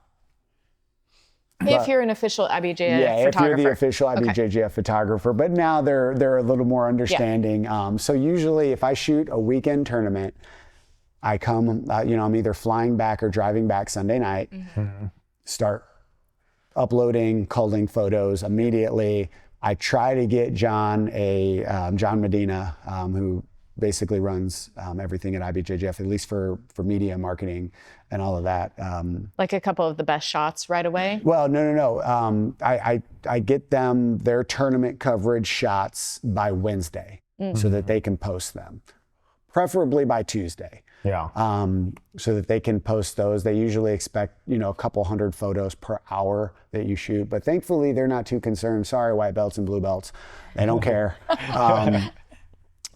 If you're an official IBJJF photographer. If you're the official IBJJF photographer. But now they're a little more understanding. So usually if I shoot a weekend tournament, I come, I'm either flying back or driving back Sunday night, start uploading, culling photos immediately. I try to get John Medina, who basically runs everything at IBJJF, at least for media marketing and all of that. Like a couple of the best shots right away? Well, no. I get them their tournament coverage shots by Wednesday so that they can post them, preferably by Tuesday. So that they can post those. They usually expect, a couple hundred photos per hour that you shoot, but thankfully they're not too concerned. Sorry, white belts and blue belts. They don't care.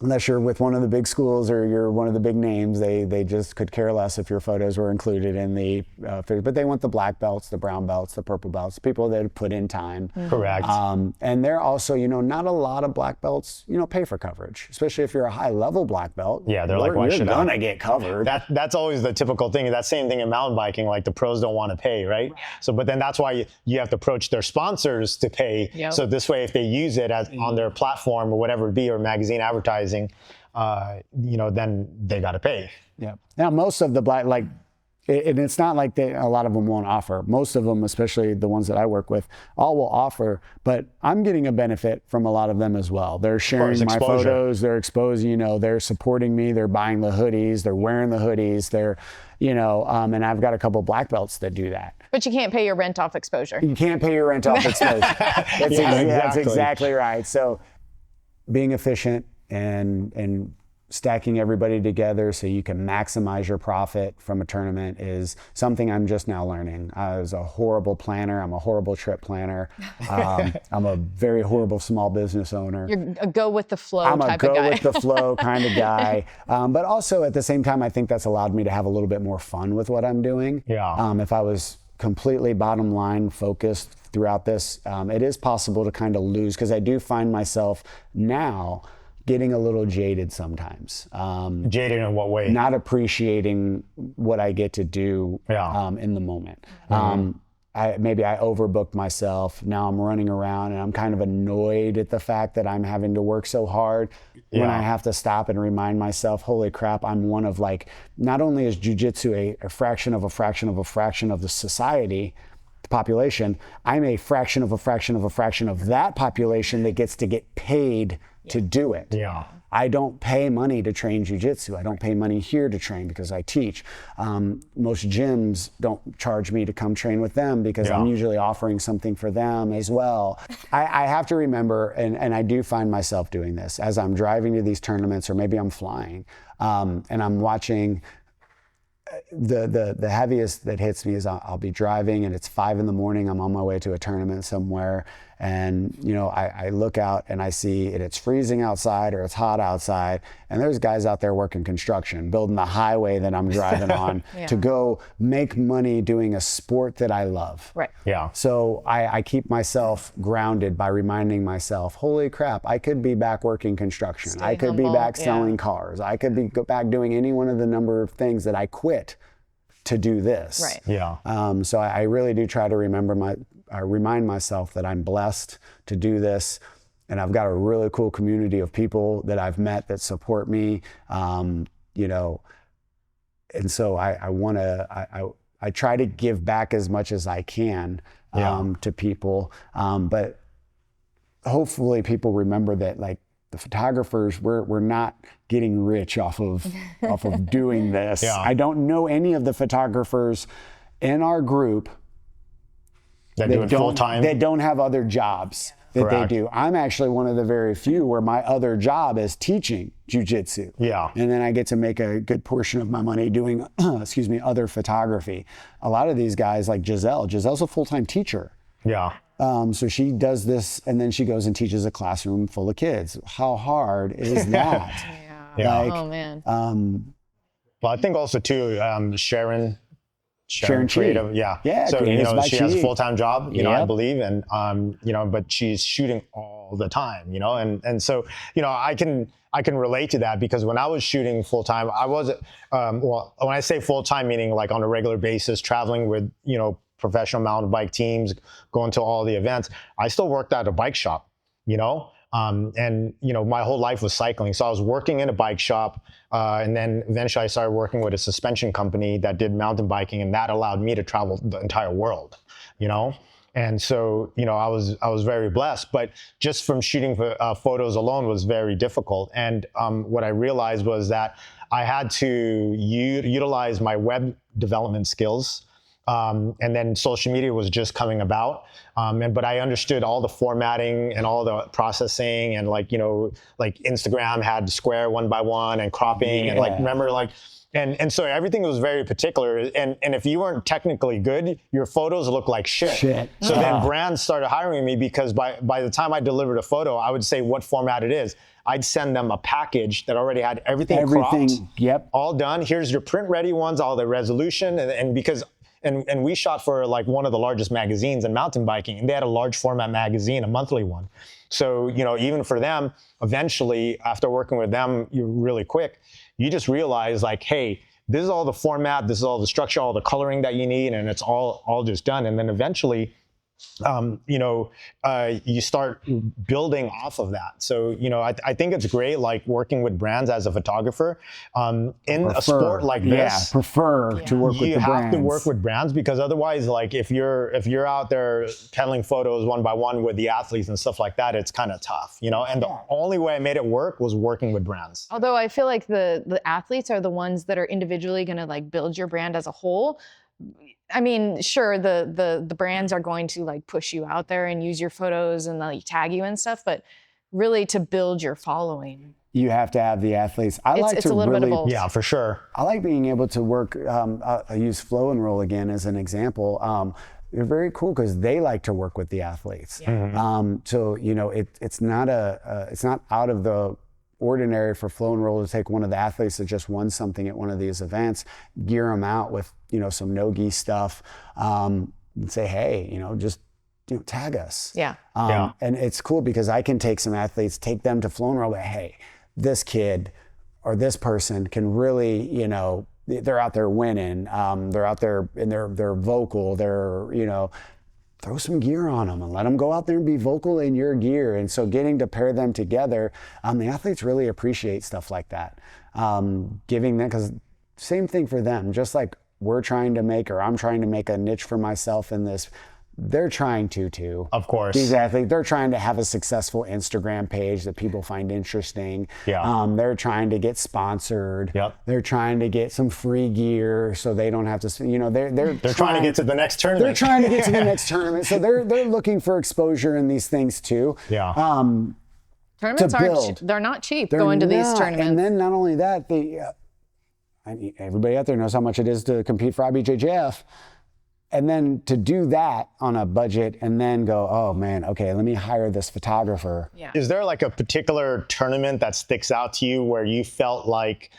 Unless you're with one of the big schools or you're one of the big names, they just could care less if your photos were included in the, but they want the black belts, the brown belts, the purple belts, people that put in time. Correct. And they're also, not a lot of black belts, pay for coverage, especially if you're a high level black belt. Yeah, they're like, why should I? You're gonna get covered. That's always the typical thing. That same thing in mountain biking, like the pros don't want to pay, right? So, but then that's why you have to approach their sponsors to pay. So this way, if they use it on their platform or whatever it be, or magazine advertising, then they got to pay. Yeah. Now, most of the black, and it's not like a lot of them won't offer. Most of them, especially the ones that I work with, all will offer, but I'm getting a benefit from a lot of them as well. They're sharing my photos, they're exposing, they're supporting me, they're buying the hoodies, they're wearing the hoodies, they're, and I've got a couple black belts that do that. But you can't pay your rent off exposure. You can't pay your rent off exposure. That's exactly right. So being efficient and stacking everybody together so you can maximize your profit from a tournament is something I'm just now learning. I was a horrible planner. I'm a horrible trip planner. I'm a very horrible small business owner. You're a go with the flow type of guy. I'm a go with the flow kind of guy. But also at the same time, I think that's allowed me to have a little bit more fun with what I'm doing. If I was completely bottom line focused throughout this, it is possible to kind of lose, because I do find myself now getting a little jaded sometimes. Jaded in what way? Not appreciating what I get to do in the moment. Maybe I overbooked myself. Now I'm running around and I'm kind of annoyed at the fact that I'm having to work so hard when I have to stop and remind myself, holy crap, I'm one of not only is jiu-jitsu a fraction of a fraction of a fraction of the society, the population, I'm a fraction of a fraction of a fraction of that population that gets to get paid to do it. I don't pay money to train jiu-jitsu. I don't pay money here to train because I teach. Most gyms don't charge me to come train with them because I'm usually offering something for them as well. I have to remember, and I do find myself doing this, as I'm driving to these tournaments, or maybe I'm flying, and I'm watching. The heaviest that hits me is I'll be driving and it's 5 a.m. I'm on my way to a tournament somewhere, and I look out and I see it's freezing outside or it's hot outside, and there's guys out there working construction, building the highway that I'm driving on to go make money doing a sport that I love. Right. Yeah. So I keep myself grounded by reminding myself, holy crap, I could be back working construction. I could be back selling cars. I could be back doing any one of the number of things that I quit to do this. Right. Yeah. So I really do try to remind myself that I'm blessed to do this, and I've got a really cool community of people that I've met that support me. And so I try to give back as much as I can to people, but hopefully people remember that, like, the photographers, we're not getting rich off of doing this. Yeah. I don't know any of the photographers in our group that do it full time. That don't have other jobs that Correct. they do. I'm actually one of the very few where my other job is teaching jiu-jitsu. Yeah. And then I get to make a good portion of my money doing, other photography. A lot of these guys, like Giselle's a full-time teacher. Yeah. So she does this, and then she goes and teaches a classroom full of kids. How hard is that? Yeah. Like, Oh man. Well, I think also too, Sharon Chi. Creative, Yeah, So Creatives by she has a Chi. full-time job, I Yep. believe, and but she's shooting all the time, and so I can relate to that, because when I was shooting full-time, I wasn't when I say full-time, meaning like on a regular basis, traveling with professional mountain bike teams, going to all the events, I still worked at a bike shop, and my whole life was cycling. So I was working in a bike shop, and then eventually I started working with a suspension company that did mountain biking, and that allowed me to travel the entire world, And so, I was very blessed, but just from shooting photos alone was very difficult. And what I realized was that I had to utilize my web development skills. And then social media was just coming about. But I understood all the formatting and all the processing, and like Instagram had square 1 by 1 and cropping, and and so everything was very particular. And if you weren't technically good, your photos looked like shit. So then brands started hiring me, because by the time I delivered a photo, I would say what format it is. I'd send them a package that already had everything cropped, all done. Here's your print ready ones, all the resolution, and because And we shot for like one of the largest magazines in mountain biking, and they had a large format magazine, a monthly one. So, even for them, eventually, after working with them really quick, you just realize like, hey, this is all the format, this is all the structure, all the coloring that you need, and it's all just done. And then eventually, you start building off of that. So, I think it's great, like working with brands as a photographer, in a sport like this. Yeah, prefer to work with the brands. You have to work with brands, because otherwise, like if you're out there peddling photos 1 by 1 with the athletes and stuff like that, it's kind of tough, And the only way I made it work was working with brands. Although I feel like the athletes are the ones that are individually going to like build your brand as a whole. I mean, sure, the brands are going to like push you out there and use your photos and like tag you and stuff, but really to build your following, you have to have the athletes. It's a little bit of both. Yeah, for sure. I like being able to work. I use Flow and Roll again as an example. They're very cool because they like to work with the athletes. Yeah. So it's not out of the ordinary for Flow and Roll to take one of the athletes that just won something at one of these events, gear them out with some no-gi stuff, and say, hey, just tag us. Yeah. And it's cool because I can take some athletes, take them to Flow and Roll, but hey, this kid or this person can really, they're out there winning. They're out there and they're vocal. They're, throw some gear on them and let them go out there and be vocal in your gear. And so getting to pair them together, the athletes really appreciate stuff like that. Giving them, because same thing for them, just like I'm trying to make a niche for myself in this they're trying to too. Of course. These athletes, they're trying to have a successful Instagram page that people find interesting. Yeah. They're trying to get sponsored. Yep. They're trying to get some free gear so they don't have to, you know, they're trying to get to the next tournament. They're trying to get to the next tournament. So they're looking for exposure in these things too. Yeah. Tournaments aren't, they're not cheap going to these tournaments. And then not only that, everybody out there knows how much it is to compete for IBJJF. And then to do that on a budget and then go, oh man, okay, let me hire this photographer. Yeah. Is there like a particular tournament that sticks out to you where you felt like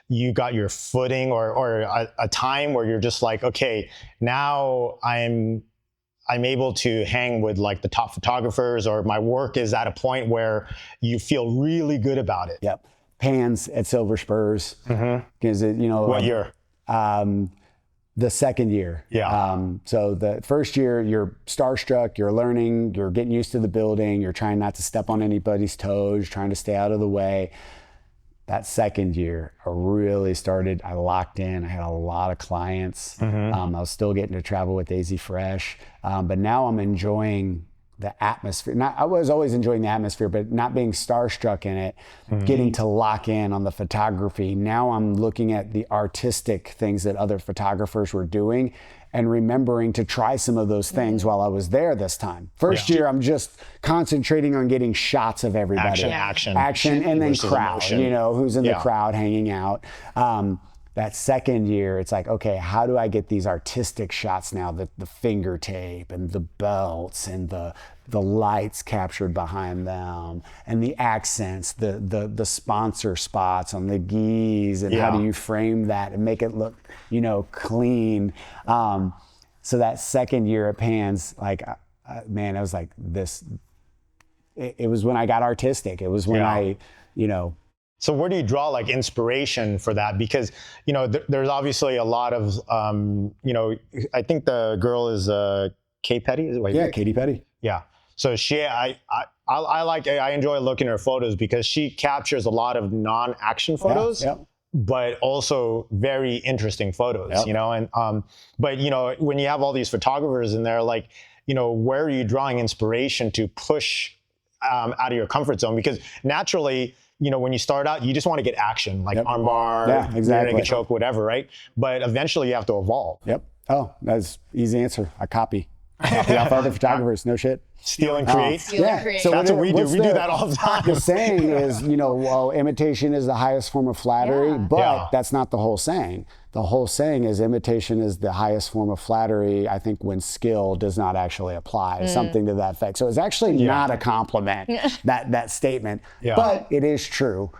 you got your footing, or a time where you're just like, okay, now I'm able to hang with like the top photographers, or my work is at a point where you feel really good about it? Yep. Pans at Silver Spurs. Because you know. What year? The second year. Yeah. So the first year, you're starstruck, you're learning, you're getting used to the building, you're trying not to step on anybody's toes, trying to stay out of the way. That second year, I locked in. I had a lot of clients. I was still getting to travel with Daisy Fresh. But now I'm enjoying the atmosphere. I was always enjoying the atmosphere, but not being starstruck in it, getting to lock in on the photography. Now I'm looking at the artistic things that other photographers were doing and remembering to try some of those things while I was there this time. First year, I'm just concentrating on getting shots of everybody. Action, and then versus crowd, emotion. you know, who's in the crowd hanging out. That second year, it's like, okay, how do I get these artistic shots now? The finger tape and the belts and the lights captured behind them and the accents, the sponsor spots on the gis, and how do you frame that and make it look, you know, clean. So that second year at Pans, like, man, I was like this. It was when I got artistic. It was when I, you know. So where do you draw like inspiration for that? Because, you know, there's obviously a lot of, you know, I think the girl is Kay Petty. Is it? Wait, Katie Petty. Yeah. So I enjoy looking at her photos because she captures a lot of non-action photos, but also very interesting photos, you know? And, but, you know, when you have all these photographers in there, like, you know, where are you drawing inspiration to push out of your comfort zone? Because naturally, you know, when you start out, you just want to get action, like armbar, rear naked choke, whatever, right? But eventually you have to evolve. Yep. Oh, that's easy answer. I copy off other photographers. No shit. Steal and create. Create. So that's what we do. We do that all the time. The saying is, you know, well, imitation is the highest form of flattery, but that's not the whole saying. The whole saying is imitation is the highest form of flattery, I think, when skill does not actually apply, something to that effect. So it's actually not a compliment, that statement, but it is true.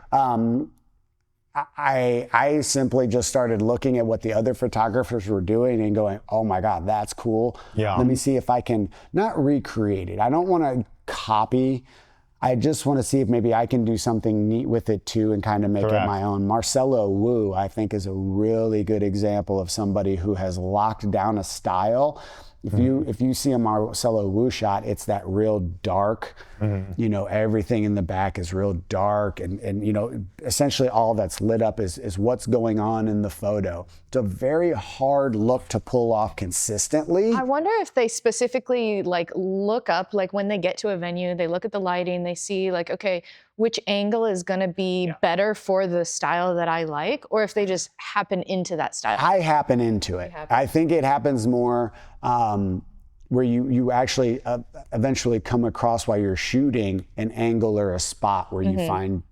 I simply just started looking at what the other photographers were doing and going, oh my God, that's cool. Let me see if I can not recreate it. I don't want to copy. I just want to see if maybe I can do something neat with it too and kind of make it my own. Marcelo Wu, I think, is a really good example of somebody who has locked down a style. If you see a Marcelo Wu shot, it's that real dark, you know, everything in the back is real dark, and you know, essentially all that's lit up is what's going on in the photo. It's a very hard look to pull off consistently. I wonder if they specifically like look up, like when they get to a venue, they look at the lighting, they see like, okay, which angle is going to be better for the style that I like, or if they just happen into that style. I happen into it. I think it happens more where you actually eventually come across while you're shooting an angle or a spot where you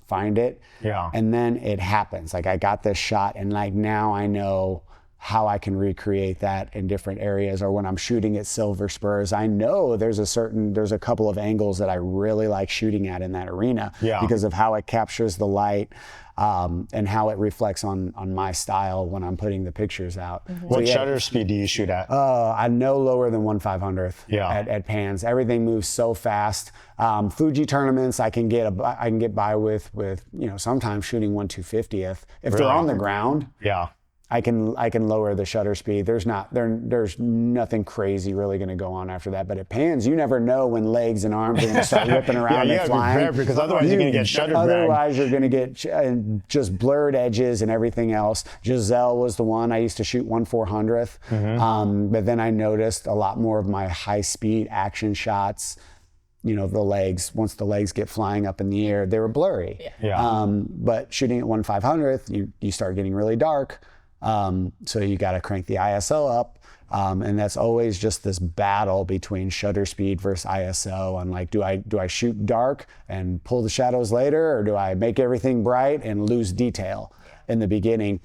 find it. And then it happens. Like I got this shot and like now I know how I can recreate that in different areas. Or when I'm shooting at Silver Spurs, I know there's a couple of angles that I really like shooting at in that arena because of how it captures the light and how it reflects on my style when I'm putting the pictures out. What shutter speed do you shoot at? I know lower than 1/500th at Pans. Everything moves so fast. Fuji tournaments, I can get by with you know, sometimes shooting 1/250th if they're on the ground. I can lower the shutter speed. There's nothing crazy really going to go on after that. But at pans, you never know when legs and arms are going to start whipping around and flying. Because otherwise you're going to get shutter drag. Otherwise you're going to get just blurred edges and everything else. Giselle was the one. I used to shoot 1/400th, but then I noticed a lot more of my high speed action shots. The legs, once the legs get flying up in the air, they were blurry. But shooting at 1/500th, you start getting really dark. So you got to crank the ISO up. And that's always just this battle between shutter speed versus ISO. And like, do I shoot dark and pull the shadows later, or do I make everything bright and lose detail in the beginning?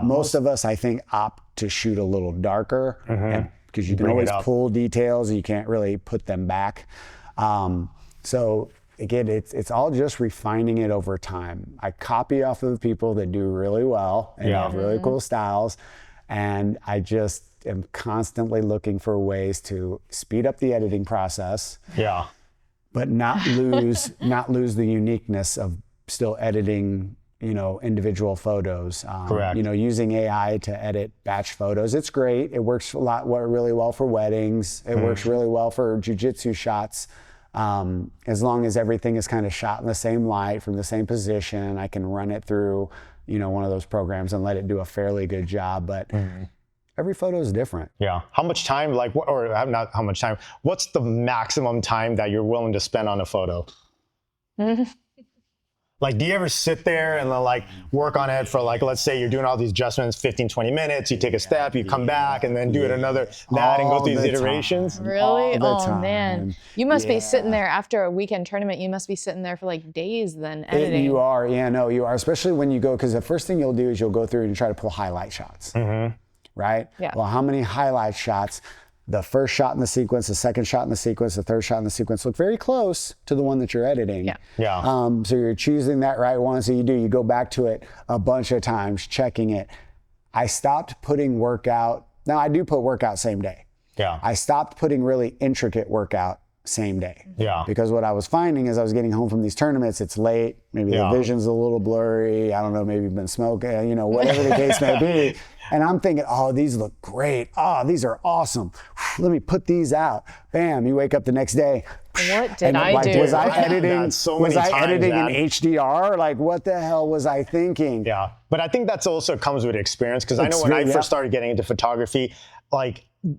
Most of us, I think, opt to shoot a little darker because you can always pull details and you can't really put them back. So again, it's all just refining it over time. I copy off of the people that do really well and have really cool styles. And I just am constantly looking for ways to speed up the editing process. But not lose the uniqueness of still editing, individual photos. Correct. Using AI to edit batch photos. It's great. It works really well for weddings. It works really well for jiu-jitsu shots. As long as everything is kind of shot in the same light from the same position, I can run it through, one of those programs and let it do a fairly good job. But every photo is different. How much time, or not how much time, what's the maximum time that you're willing to spend on a photo? Like, do you ever sit there and then work on it for let's say you're doing all these adjustments, 15, 20 minutes, you take a step, you come back and then do it and go through these iterations? Really? Oh man. You must be sitting there after a weekend tournament, you must be sitting there for days then editing. You are, you are, especially when you go, because the first thing you'll do is you'll go through and try to pull highlight shots, right? Well, how many highlight shots? The first shot in the sequence, the second shot in the sequence, the third shot in the sequence look very close to the one that you're editing. So you're choosing that right one. So you go back to it a bunch of times, checking it. I stopped putting workout. Now I do put workout same day. I stopped putting really intricate workout same day. Because what I was finding is I was getting home from these tournaments, it's late, maybe the vision's a little blurry, I don't know, maybe you've been smoking, whatever the case may be. And I'm thinking, oh, these look great. Oh, these are awesome. Let me put these out. Bam, you wake up the next day. What did I do? Was I editing in HDR? What the hell was I thinking? But I think that's also comes with experience, because I know when I first started getting into photography,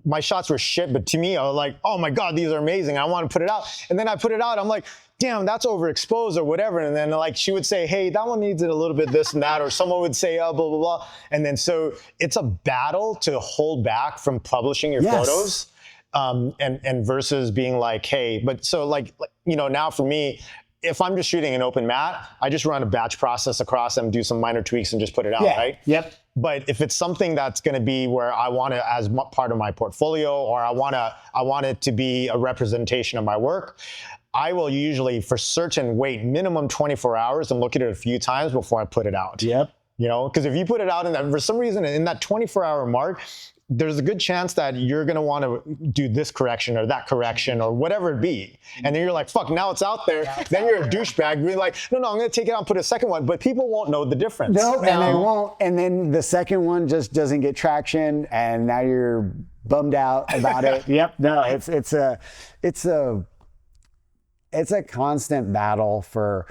my shots were shit, but to me, I was like, oh my God, these are amazing. I want to put it out. And then I put it out, I'm like, damn, that's overexposed or whatever. And then she would say, hey, that one needs it a little bit this and that, or someone would say, oh, blah, blah, blah. And then so it's a battle to hold back from publishing your photos. And versus being hey, but so now for me, if I'm just shooting an open mat, I just run a batch process across them, do some minor tweaks and just put it out, right? But if it's something that's going to be where I want it as part of my portfolio, or I want it to be a representation of my work, I will usually, for certain, wait minimum 24 hours and look at it a few times before I put it out. Because if you put it out for some reason in that 24-hour mark, there's a good chance that you're going to want to do this correction or that correction or whatever it be. And then you're like, fuck, now it's out there. Then you're a douchebag being like, no, I'm going to take it out and put a second one. But people won't know the difference. No, and they won't. And then the second one just doesn't get traction. And now you're bummed out about it. It's a constant battle for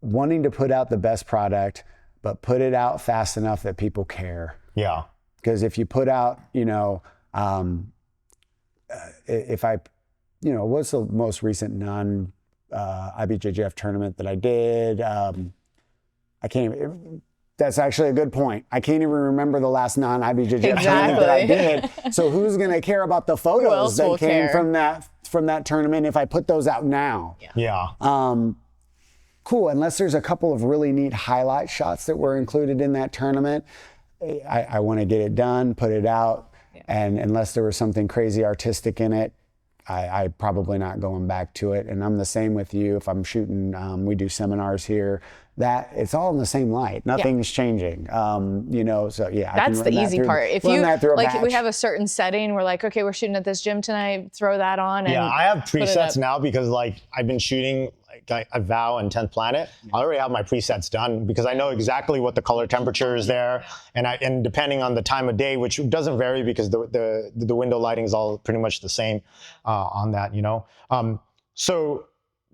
wanting to put out the best product, but put it out fast enough that people care. Because if you put out, what's the most recent non-IBJJF tournament that I did? That's actually a good point. I can't even remember the last non-IBJJF tournament that I did. So who's going to care about the photos that came from that tournament if I put those out now? Cool, unless there's a couple of really neat highlight shots that were included in that tournament. I want to get it done, put it out, and unless there was something crazy artistic in it, I probably not going back to it. And I'm the same with you. If I'm shooting, we do seminars here that it's all in the same light. Nothing's changing. So yeah. That's the easy part. If you like, we have a certain setting, we're like, okay, we're shooting at this gym tonight, throw that on. And I have presets now because like I've been shooting like a Vow and 10th Planet. I already have my presets done because I know exactly what the color temperature is there. And depending on the time of day, which doesn't vary because the window lighting is all pretty much the same on that, So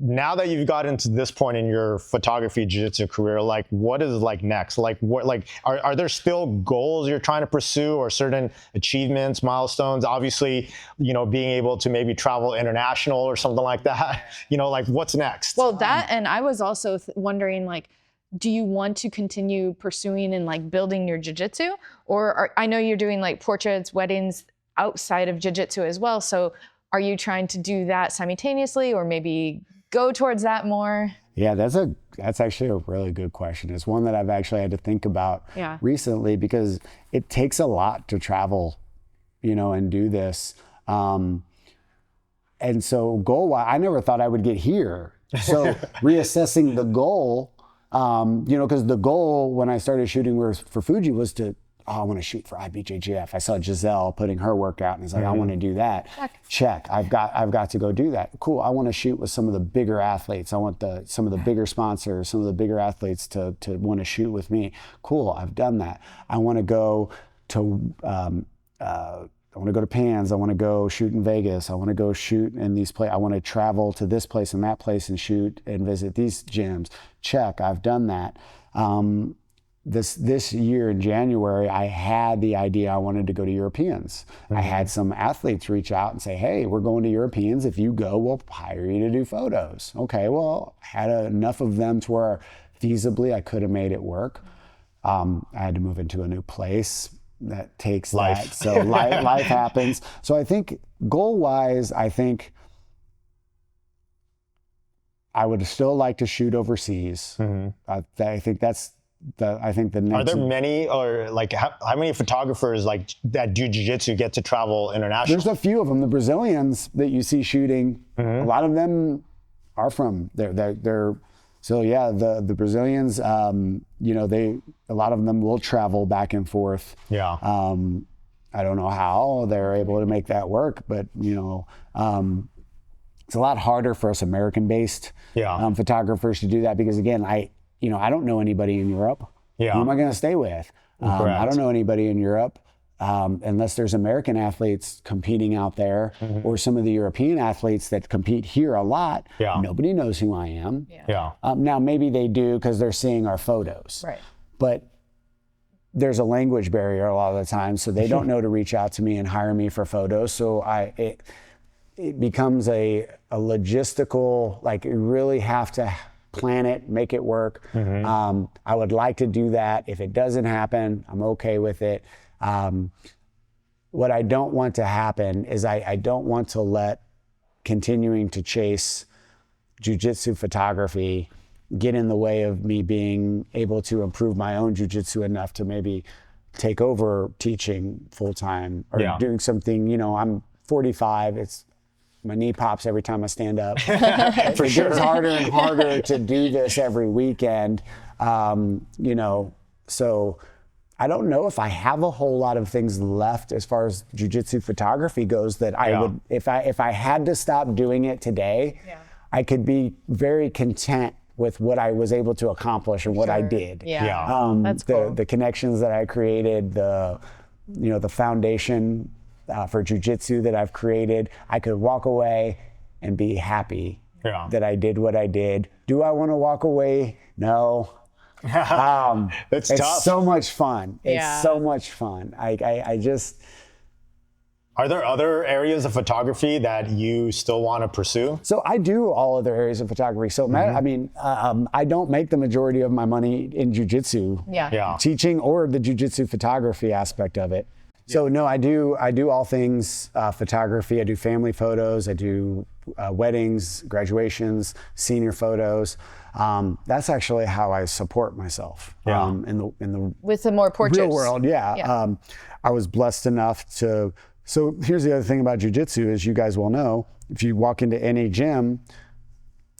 now that you've got into this point in your photography jiu-jitsu career, like what is like next? Like what, like are there still goals you're trying to pursue or certain achievements, milestones? Obviously, being able to maybe travel international or something like that, like what's next? Well, that, and I was also wondering, like, do you want to continue pursuing and like building your jiu-jitsu? Or I know you're doing like portraits, weddings outside of jiu-jitsu as well. So are you trying to do that simultaneously or maybe go towards that more? Yeah, that's actually a really good question. It's one that I've actually had to think about recently because it takes a lot to travel, and do this. And so goal-wise, I never thought I would get here. So reassessing the goal, because the goal when I started shooting for Fuji was to, I want to shoot for IBJJF. I saw Giselle putting her work out and it's like, I want to do that. Check. I've got to go do that. Cool. I want to shoot with some of the bigger athletes. I want some of the bigger sponsors, some of the bigger athletes to want to shoot with me. Cool. I've done that. I want to go to, Pans. I want to go shoot in Vegas. I want to go shoot in these places. I want to travel to this place and that place and shoot and visit these gyms. Check. I've done that. This year in January, I had the idea I wanted to go to Europeans. I had some athletes reach out and say, hey, we're going to Europeans. If you go, we'll hire you to do photos. Okay, well, I had enough of them to where feasibly I could have made it work. I had to move into a new place. That takes life. That. So life happens. So I think goal-wise, I think I would still like to shoot overseas. I think that's the next. Are there many, or like how many photographers like that do jiu-jitsu get to travel internationally? There's a few of them. The Brazilians that you see shooting, a lot of them are from they're so yeah, the Brazilians, a lot of them will travel back and forth. Yeah. I don't know how they're able to make that work, but it's a lot harder for us American-based photographers to do that because again, I don't know anybody in Europe. Yeah. Who am I going to stay with? I don't know anybody in Europe unless there's American athletes competing out there or some of the European athletes that compete here a lot. Yeah. Nobody knows who I am. Yeah. Now, maybe they do because they're seeing our photos. Right. But there's a language barrier a lot of the time, so they don't know to reach out to me and hire me for photos. So it becomes a logistical, like you really have to plan it, make it work. I would like to do that. If it doesn't happen, I'm okay with it. What I don't want to happen is I don't want to let continuing to chase jiu-jitsu photography get in the way of me being able to improve my own jiu-jitsu enough to maybe take over teaching full-time or doing something. I'm 45. My knee pops every time I stand up. It gets harder and harder to do this every weekend. So I don't know if I have a whole lot of things left as far as jiu-jitsu photography goes that I would, if I had to stop doing it today, I could be very content with what I was able to accomplish and what I did. That's cool. The connections that I created, the foundation for jiu-jitsu that I've created, I could walk away and be happy that I did what I did. Do I want to walk away? No. It's tough. So much fun. It's so much fun. I just. Are there other areas of photography that you still want to pursue? So I do all other areas of photography. So I don't make the majority of my money in jiu-jitsu, teaching or the jiu-jitsu photography aspect of it. So no, I do all things photography. I do family photos. I do weddings, graduations, senior photos. That's actually how I support myself in the with the more portraits. Real world. I was blessed enough to. So here's the other thing about jiu-jitsu, as you guys will know, if you walk into any gym,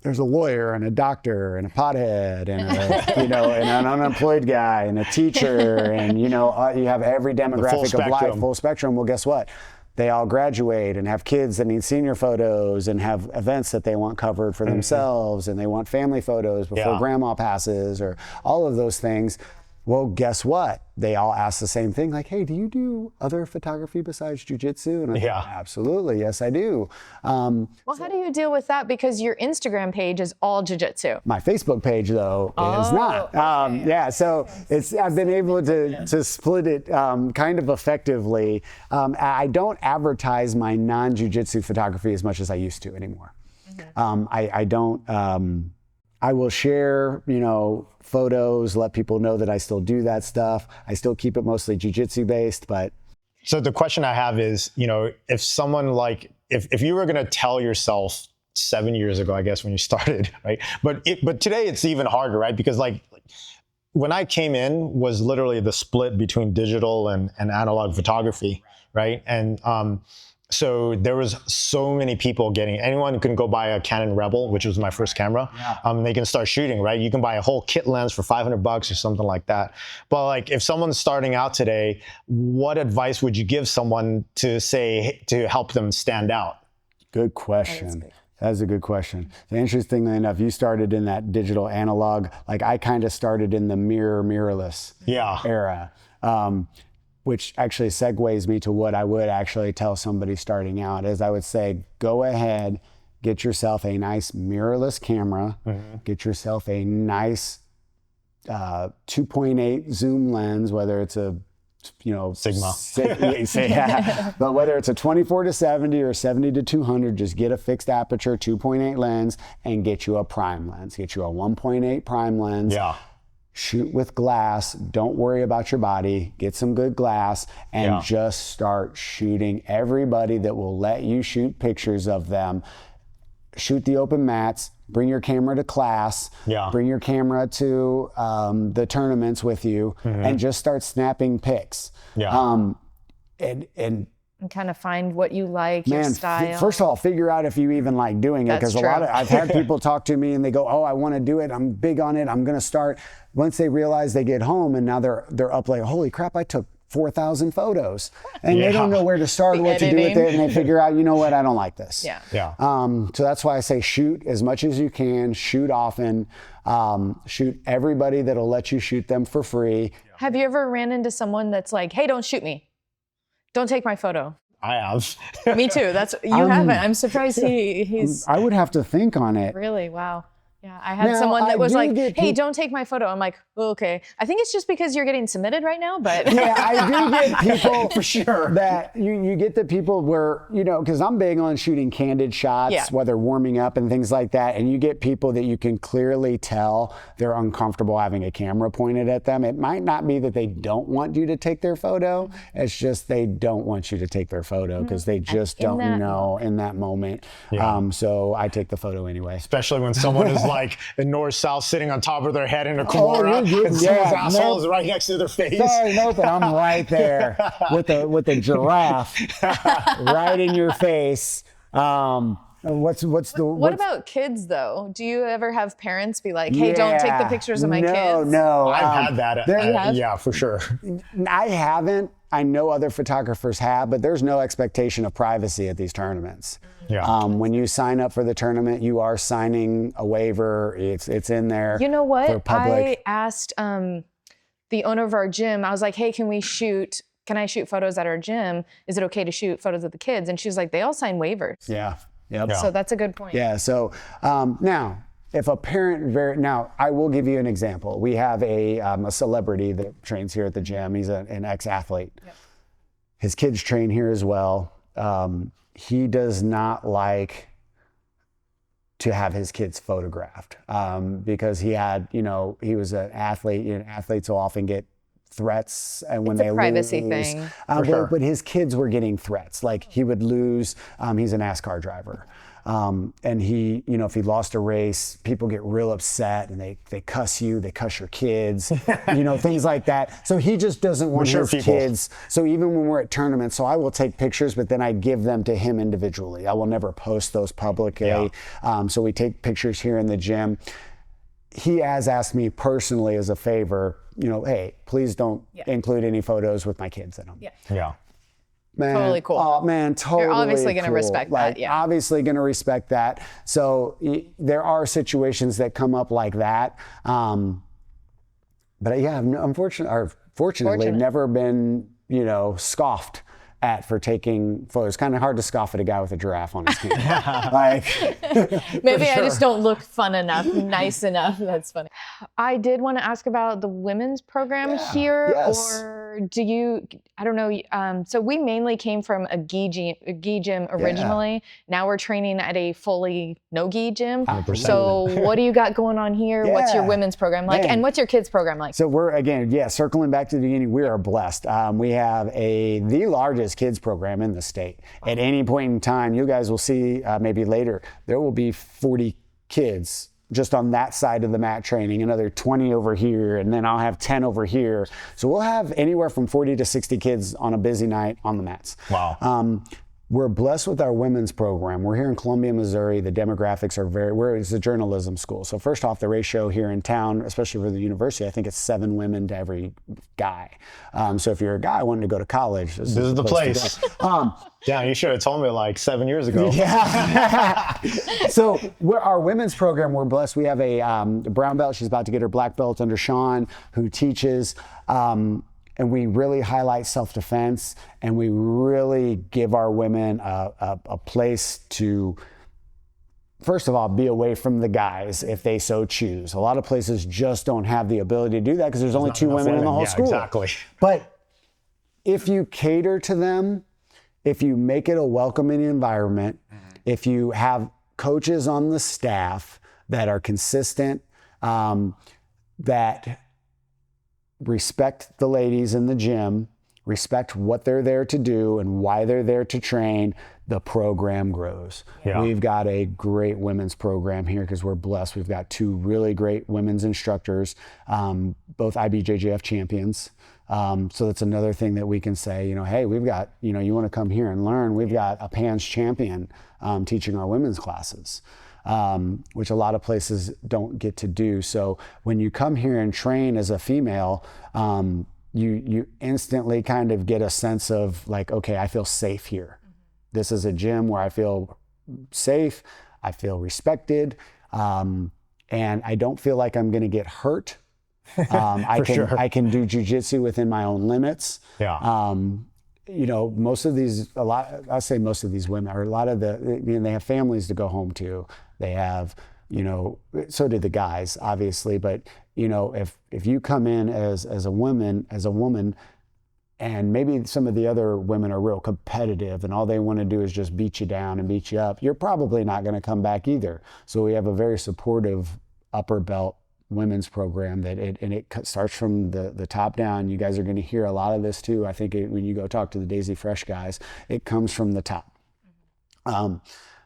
there's a lawyer and a doctor and a pothead and a, and an unemployed guy and a teacher and you have every demographic of life, full spectrum. Well, guess what? They all graduate and have kids that need senior photos and have events that they want covered for themselves, and they want family photos before grandma passes, or all of those things. Well, guess what? They all ask the same thing, like, hey, do you do other photography besides jiu-jitsu? And I thought, absolutely, yes, I do. Well, how do you deal with that? Because your Instagram page is all jiu-jitsu. My Facebook page, though, is not. So I've been able to split it kind of effectively. I don't advertise my non-jiu-jitsu photography as much as I used to anymore. I don't. I will share, photos, let people know that I still do that stuff. I still keep it mostly jiu-jitsu based, but. So the question I have is, if someone if you were going to tell yourself 7 years ago, I guess when you started, right? But today it's even harder, right? Because when I came in was literally the split between digital and analog photography, right? And, so there was so many people anyone can go buy a Canon Rebel, which was my first camera. They can start shooting, right? You can buy a whole kit lens for $500 or something like that. But if someone's starting out today, what advice would you give someone to help them stand out? Good question. That's a good question. Interestingly enough, you started in that digital analog. I kind of started in the mirrorless era. Which actually segues me to what I would actually tell somebody starting out, is I would say, go ahead, get yourself a nice mirrorless camera, get yourself a nice 2.8 zoom lens, whether it's a Sigma. But whether it's a 24-70 or 70-200, just get a fixed aperture 2.8 lens and get you a prime lens. Get you a 1.8 prime lens. Shoot with glass. Don't worry about your body. Get some good glass and just start shooting everybody that will let you shoot pictures of them. Shoot the open mats. Bring your camera to class. Bring your camera to the tournaments with you, and just start snapping pics. And kind of find what you like, your style. First of all, figure out if you even like doing it, because I've had people talk to me and they go, oh, I want to do it. I'm big on it. I'm going to start. Once they realize, they get home and now they're up like, holy crap, I took 4,000 photos, and they don't know where to start or what to do with it, and they figure out, you know what, I don't like this. So that's why I say shoot as much as you can, shoot often, shoot everybody that'll let you shoot them for free. Have you ever ran into someone that's like, hey, don't shoot me? Don't take my photo. I have. Me too. You haven't. I'm surprised he's. I would have to think on it. Really? Wow. Yeah, I had someone that was like, hey, don't take my photo. I'm like, well, okay. I think it's just because you're getting submitted right now, but. Yeah, I do get people for sure that you get the people where, because I'm big on shooting candid shots, whether warming up and things like that. And you get people that you can clearly tell they're uncomfortable having a camera pointed at them. It might not be that they don't want you to take their photo. It's just they don't want you to take their photo because they just don't know in that moment. So I take the photo anyway. Especially when someone is like a north-south sitting on top of their head in a Kimura, and someone's asshole is right next to their face. Sorry, nope, and I'm right there with a giraffe right in your face. What about kids though? Do you ever have parents be like, hey, don't take the pictures of my kids? No. I've had that. Yeah, for sure. I haven't. I know other photographers have, but there's no expectation of privacy at these tournaments. When you sign up for the tournament, you are signing a waiver. It's in there. You know what? For public. I asked the owner of our gym, I was like, hey, can I shoot photos at our gym? Is it okay to shoot photos of the kids? And she was like, they all sign waivers. So that's a good point. So now, if a parent, now I will give you an example. We have a celebrity that trains here at the gym. He's an ex-athlete. His kids train here as well. He does not like to have his kids photographed because he was an athlete. Athletes will often get threats and when It's a they privacy lose. thing. But his kids were getting threats. Like he would lose. He's a NASCAR driver. And he, if he lost a race, people get real upset and they cuss you, they cuss your kids, things like that. So he just doesn't want his kids. So even when we're at tournaments, so I will take pictures, but then I give them to him individually. I will never post those publicly. So we take pictures here in the gym. He has asked me personally as a favor, hey, please don't include any photos with my kids in them. Yeah. Man, totally cool. Oh man, totally. You're obviously going to cool. respect that. Yeah. Obviously going to respect that. So there are situations that come up like that. But yeah, fortunately, never been, scoffed at for taking photos. Kind of hard to scoff at a guy with a giraffe on his hand. Maybe I just don't look fun enough, nice enough. That's funny. I did want to ask about the women's program here, or do you? I don't know. So we mainly came from a gi gym originally. Yeah. Now we're training at a fully no-gi gym. 100%. So what do you got going on here? Yeah. What's your women's program like? And what's your kids program like? So we're, again, circling back to the beginning, we are blessed. We have the largest kids program in the state. At any point in time, you guys will see maybe later, there will be 40 kids just on that side of the mat training, another 20 over here, and then I'll have 10 over here. So we'll have anywhere from 40 to 60 kids on a busy night on the mats. Wow. We're blessed with our women's program. We're here in Columbia, Missouri. The demographics are it's a journalism school. So first off, the ratio here in town, especially for the university, I think it's 7 women to every guy. So if you're a guy wanting to go to college, this is the place. Yeah, you should have told me like 7 years ago. Yeah. So our women's program, we're blessed. We have a brown belt. She's about to get her black belt under Sean, who teaches. And we really highlight self-defense, and we really give our women a place to, first of all, be away from the guys if they so choose. A lot of places just don't have the ability to do that because there's only 2 women in the whole school. Exactly. But if you cater to them, if you make it a welcoming environment, if you have coaches on the staff that are consistent, that respect the ladies in the gym, respect what they're there to do and why they're there to train, the program grows. Yeah. We've got a great women's program here because we're blessed. We've got 2 really great women's instructors, both IBJJF champions. So that's another thing that we can say, hey, we've got, you want to come here and learn, we've got a PANS champion teaching our women's classes. Which a lot of places don't get to do. So when you come here and train as a female, you instantly kind of get a sense of like, okay, I feel safe here. This is a gym where I feel safe, I feel respected, and I don't feel like I'm going to get hurt. I can do jiu-jitsu within my own limits. Yeah. Most of these, I say most of these women, or a lot of they have families to go home to. They have, so do the guys, obviously. But, if you come in as a woman, and maybe some of the other women are real competitive and all they want to do is just beat you down and beat you up, you're probably not going to come back either. So we have a very supportive upper belt women's program it starts from the top down. You guys are going to hear a lot of this too. I think when you go talk to the Daisy Fresh guys, it comes from the top.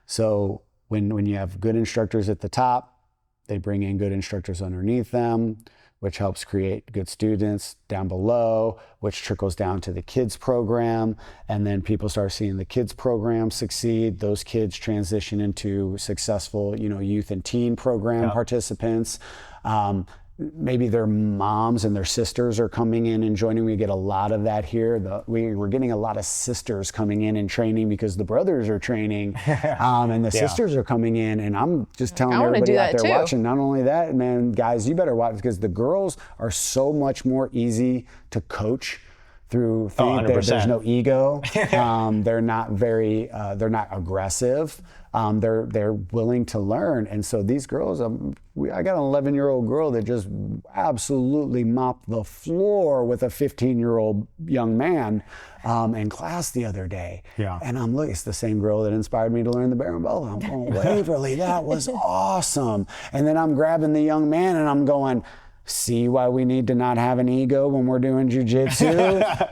So when you have good instructors at the top, they bring in good instructors underneath them, which helps create good students down below, which trickles down to the kids program. And then people start seeing the kids program succeed. Those kids transition into successful, youth and teen program participants. Maybe their moms and their sisters are coming in and joining. We get a lot of that here. We're getting a lot of sisters coming in and training because the brothers are training, and the sisters are coming in. And I'm just telling everybody out there watching, not only that, man, guys, you better watch because the girls are so much more easy to coach through. There's no ego. They're not very. They're not aggressive. They're willing to learn, and so these girls. I got an 11-year-old girl that just absolutely mopped the floor with a 15-year-old young man in class the other day. Yeah. And I'm looking. It's the same girl that inspired me to learn the berimbolo. I'm going, Waverly, that was awesome. And then I'm grabbing the young man and I'm going, See why we need to not have an ego when we're doing jiu-jitsu?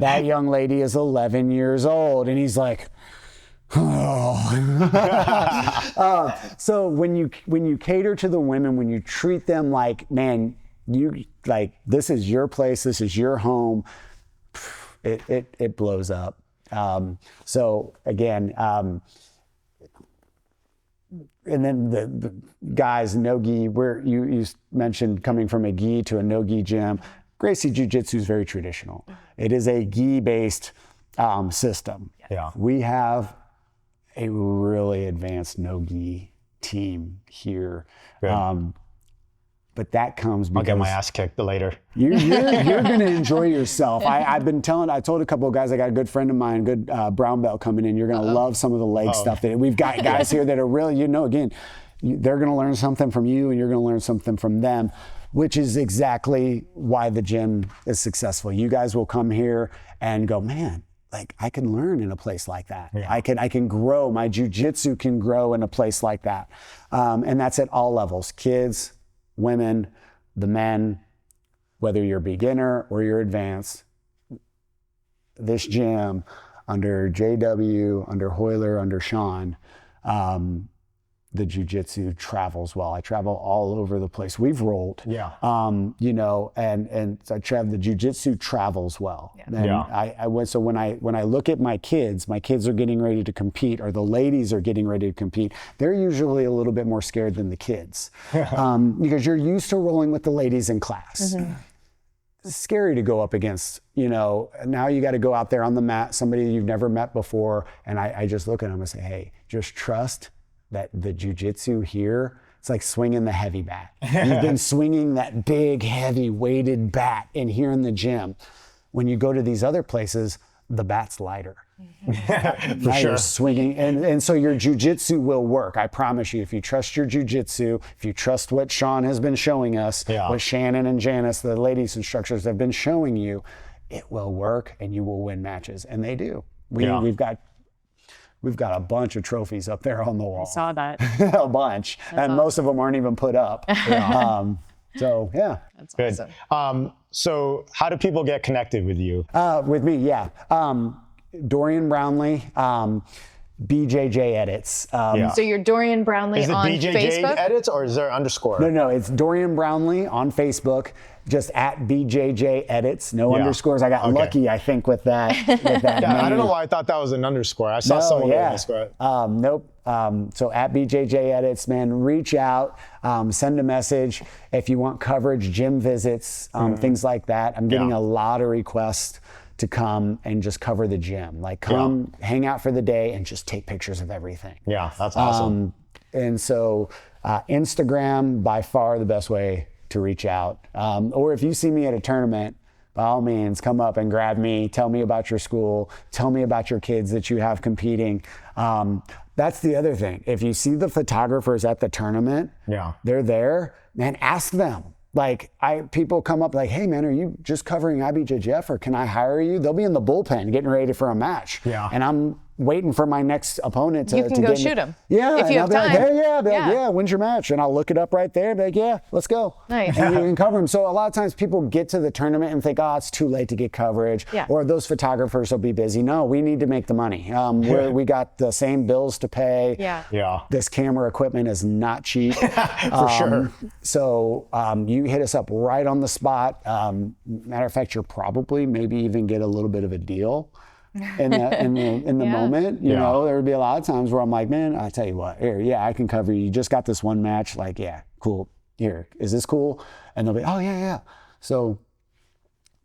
That young lady is 11 years old. And he's like, oh. So when you cater to the women, when you treat them like, man, this is your place, this is your home, it blows up. So again, and then the guys, no-gi, you mentioned coming from a gi to a no-gi gym. Gracie Jiu-Jitsu is very traditional. It is a gi-based system. Yeah. We have a really advanced no-gi team here. But that comes because I'll get my ass kicked later. You're going to enjoy yourself. I told a couple of guys, I got a good friend of mine, good brown belt coming in. You're going to love some of the leg stuff that we've got guys here that are really, again, they're going to learn something from you and you're going to learn something from them, which is exactly why the gym is successful. You guys will come here and go, man, like I can learn in a place like that. Yeah. I can grow. My jiu-jitsu can grow in a place like that. And that's at all levels, kids, women, the men, whether you're beginner or you're advanced. This gym under JW, under Hoyler, under Sean, the jiu-jitsu travels well. I travel all over the place. We've rolled, and I travel. The jiu-jitsu travels well. Yeah. And so when I look at my kids are getting ready to compete, or the ladies are getting ready to compete. They're usually a little bit more scared than the kids, because you're used to rolling with the ladies in class. Mm-hmm. It's scary to go up against, now you got to go out there on the mat, somebody you've never met before, and I just look at them and say, hey, just trust that the jiu-jitsu here, it's like swinging the heavy bat. You've been swinging that big, heavy, weighted bat in here in the gym. When you go to these other places, the bat's lighter. For sure. You're swinging, and so your jiu-jitsu will work. I promise you, if you trust your jiu-jitsu, if you trust what Sean has been showing us, what Shannon and Janice, the ladies instructors, have been showing you, it will work and you will win matches. And they do. We've got a bunch of trophies up there on the wall. I saw that. A bunch. That's awesome. Most of them aren't even put up. So, yeah. That's good. Awesome. So how do people get connected with you? With me, yeah. Dorian Brownlee, BJJ Edits. So you're Dorian Brownlee on Facebook? Is it BJJ Edits or is there an underscore? No, it's Dorian Brownlee on Facebook, just at BJJ Edits, no underscores. I got lucky, I think, with that. Name. I don't know why I thought that was an underscore. I saw someone with an underscore. Nope. So at BJJ Edits, man, reach out, send a message if you want coverage, gym visits, things like that. I'm getting a lot of requests to come and just cover the gym. Like come hang out for the day and just take pictures of everything. Yeah, that's awesome. And so Instagram, by far the best way to reach out. Or if you see me at a tournament, by all means, come up and grab me, tell me about your school, tell me about your kids that you have competing. That's the other thing. If you see the photographers at the tournament, they're there, man, ask them. Like people come up like, hey man, are you just covering IBJJF or can I hire you? They'll be in the bullpen getting ready for a match. Yeah. And I'm waiting for my next opponent to You can go shoot him. Yeah. If you have time. Like, hey, when's your match? And I'll look it up right there. Be like, yeah, let's go. Nice. And you can cover them. So a lot of times people get to the tournament and think, oh, it's too late to get coverage. Yeah. Or those photographers will be busy. No, we need to make the money. We got the same bills to pay. Yeah. This camera equipment is not cheap. For sure. So you hit us up right on the spot. Matter of fact, you'll probably maybe even get a little bit of a deal in the moment. You know, there would be a lot of times where I'm like, man, I tell you what, here, I can cover you. You just got this one match. Like, yeah, cool. Here, is this cool? And they'll be, oh yeah. So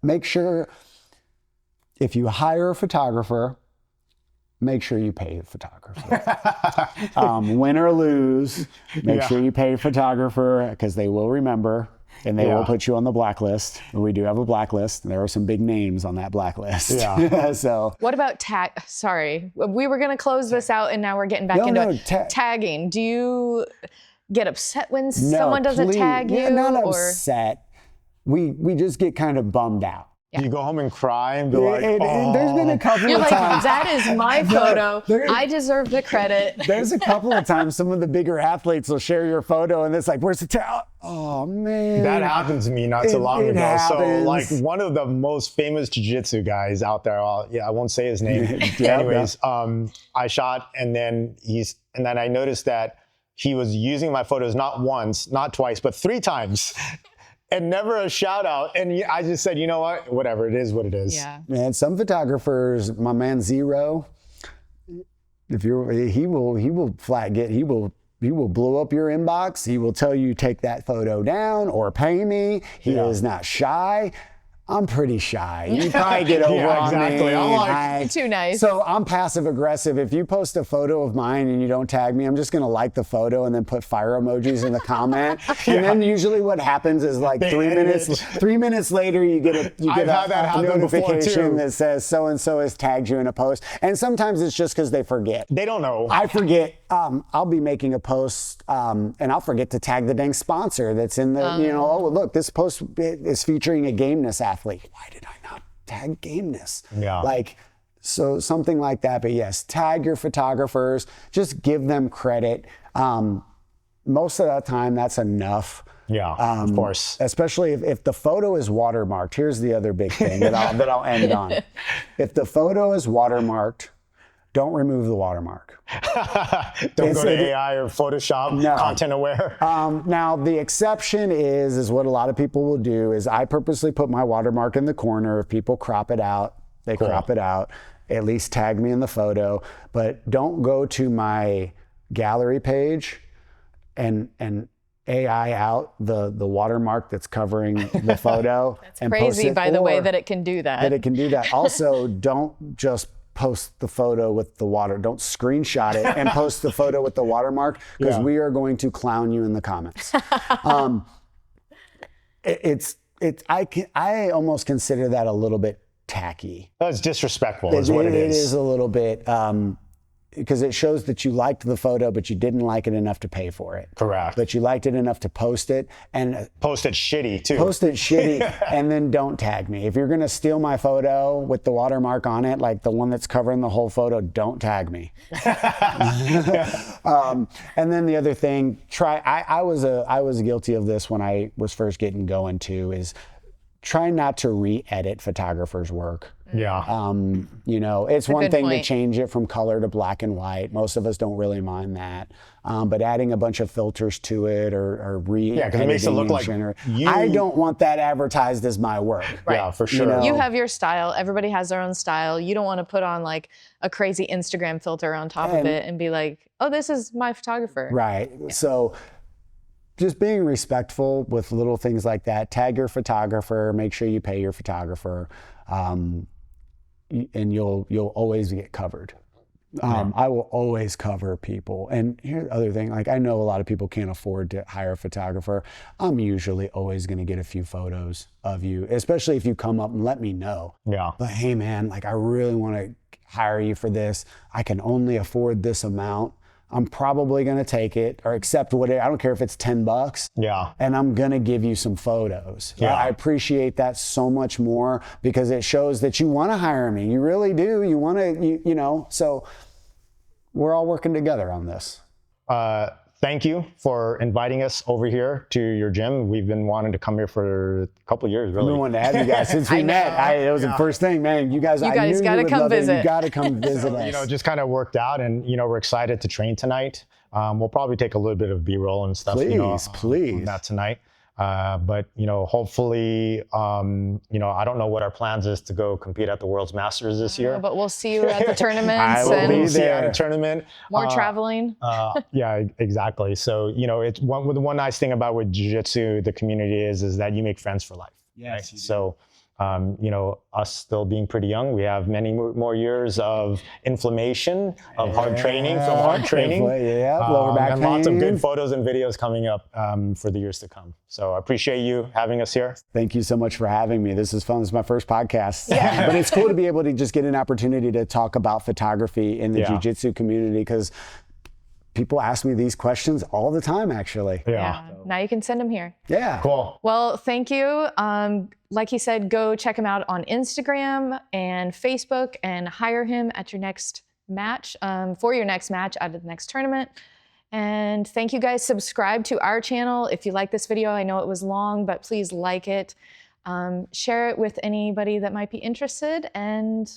make sure if you hire a photographer, make sure you pay the photographer. Win or lose, make sure you pay a photographer because they will remember. And they will put you on the blacklist. We do have a blacklist. And there are some big names on that blacklist. Yeah. So. What about tag? Sorry, we were going to close this out, and now we're getting back into it. Tagging. Do you get upset when someone doesn't tag you? Not upset. We just get kind of bummed out. Do you go home and cry and be There's been a couple You're of like, times. that is my photo. I deserve the credit. There's a couple of times some of the bigger athletes will share your photo and it's like, where's the towel? Oh man. That happened to me not so long ago. Happens. So like one of the most famous jiu-jitsu guys out there, I won't say his name. Yeah, Anyways, I shot and then I noticed that he was using my photos not once, not twice, but 3 times. And never a shout out. And I just said, you know what? Whatever, it is what it is. Yeah. Man, some photographers, my man Zero, he will blow up your inbox. He will tell you take that photo down or pay me. He is not shy. I'm pretty shy. You probably get over on me. I'm like, too nice. So I'm passive aggressive. If you post a photo of mine and you don't tag me, I'm just gonna like the photo and then put fire emojis in the comment. And then usually what happens is like 3 minutes later you get a notification that says so and so has tagged you in a post. And sometimes it's just because they forget. They don't know. I forget. I'll be making a post and I'll forget to tag the dang sponsor that's in the, oh, look, this post is featuring a gameness athlete. Why did I not tag gameness? Yeah. So something like that. But yes, tag your photographers. Just give them credit. Most of the time, that's enough. Yeah, of course. Especially if the photo is watermarked. Here's the other big thing that I'll end on. If the photo is watermarked, don't remove the watermark. Don't go to AI or Photoshop, content aware. Now, the exception is what a lot of people will do is I purposely put my watermark in the corner. If people crop it out, they crop it out. At least tag me in the photo. But don't go to my gallery page and AI out the watermark that's covering the photo. That's crazy, by the way, that it can do that. Also, don't just post the photo with the water. Don't screenshot it and post the photo with the watermark because we are going to clown you in the comments. I almost consider that a little bit tacky. That's disrespectful is what it is. It is a little bit because it shows that you liked the photo, but you didn't like it enough to pay for it. Correct. But you liked it enough to post it and post it shitty too. Post it shitty and then don't tag me. If you're gonna steal my photo with the watermark on it, like the one that's covering the whole photo, don't tag me. And then the other thing, I was guilty of this when I was first getting going too, is try not to re-edit photographers' work. Yeah. It's one thing to change it from color to black and white. Most of us don't really mind that. But adding a bunch of filters to it or re-editing. Yeah, because it makes it look like I don't want that advertised as my work. Right. Yeah, for sure. You have your style. Everybody has their own style. You don't want to put on like a crazy Instagram filter on top of it and be like, oh, this is my photographer. Right. Yeah. So just being respectful with little things like that. Tag your photographer. Make sure you pay your photographer. And you'll always get covered. I will always cover people. And here's the other thing, like I know a lot of people can't afford to hire a photographer. I'm usually always gonna get a few photos of you, especially if you come up and let me know. Yeah. But hey man, like I really wanna hire you for this. I can only afford this amount. I'm probably gonna take it or accept whatever. I don't care if it's $10. Yeah. And I'm gonna give you some photos. Yeah. I appreciate that so much more because it shows that you wanna hire me. You really do. You wanna, so we're all working together on this. Thank you for inviting us over here to your gym. We've been wanting to come here for a couple of years, really. We've been wanting to have you guys since we met. It was the first thing, man. You guys got to come visit. You got to come visit us. Just kind of worked out, and we're excited to train tonight. We'll probably take a little bit of B-roll and stuff. Please. On that tonight. But hopefully, I don't know what our plans is to go compete at the World's Masters this year. But we'll see you at the tournaments. I will be there at a tournament. More traveling. Yeah, exactly. So it's one nice thing about with jiu-jitsu, the community is that you make friends for life. Yes. Right? So. Us still being pretty young, we have many more years of inflammation, of hard training, lower back pain. And lots of good photos and videos coming up for the years to come. So I appreciate you having us here. Thank you so much for having me. This is fun. This is my first podcast. Yeah. But it's cool to be able to just get an opportunity to talk about photography in the jiu-jitsu community because people ask me these questions all the time, actually. Yeah. Now you can send them here. Yeah. Cool. Well, thank you. Like he said, go check him out on Instagram and Facebook and hire him at your next match, for your next match at the next tournament. And thank you guys. Subscribe to our channel if you like this video. I know it was long, but please like it. Share it with anybody that might be interested, and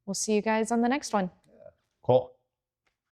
we'll see you guys on the next one. Cool.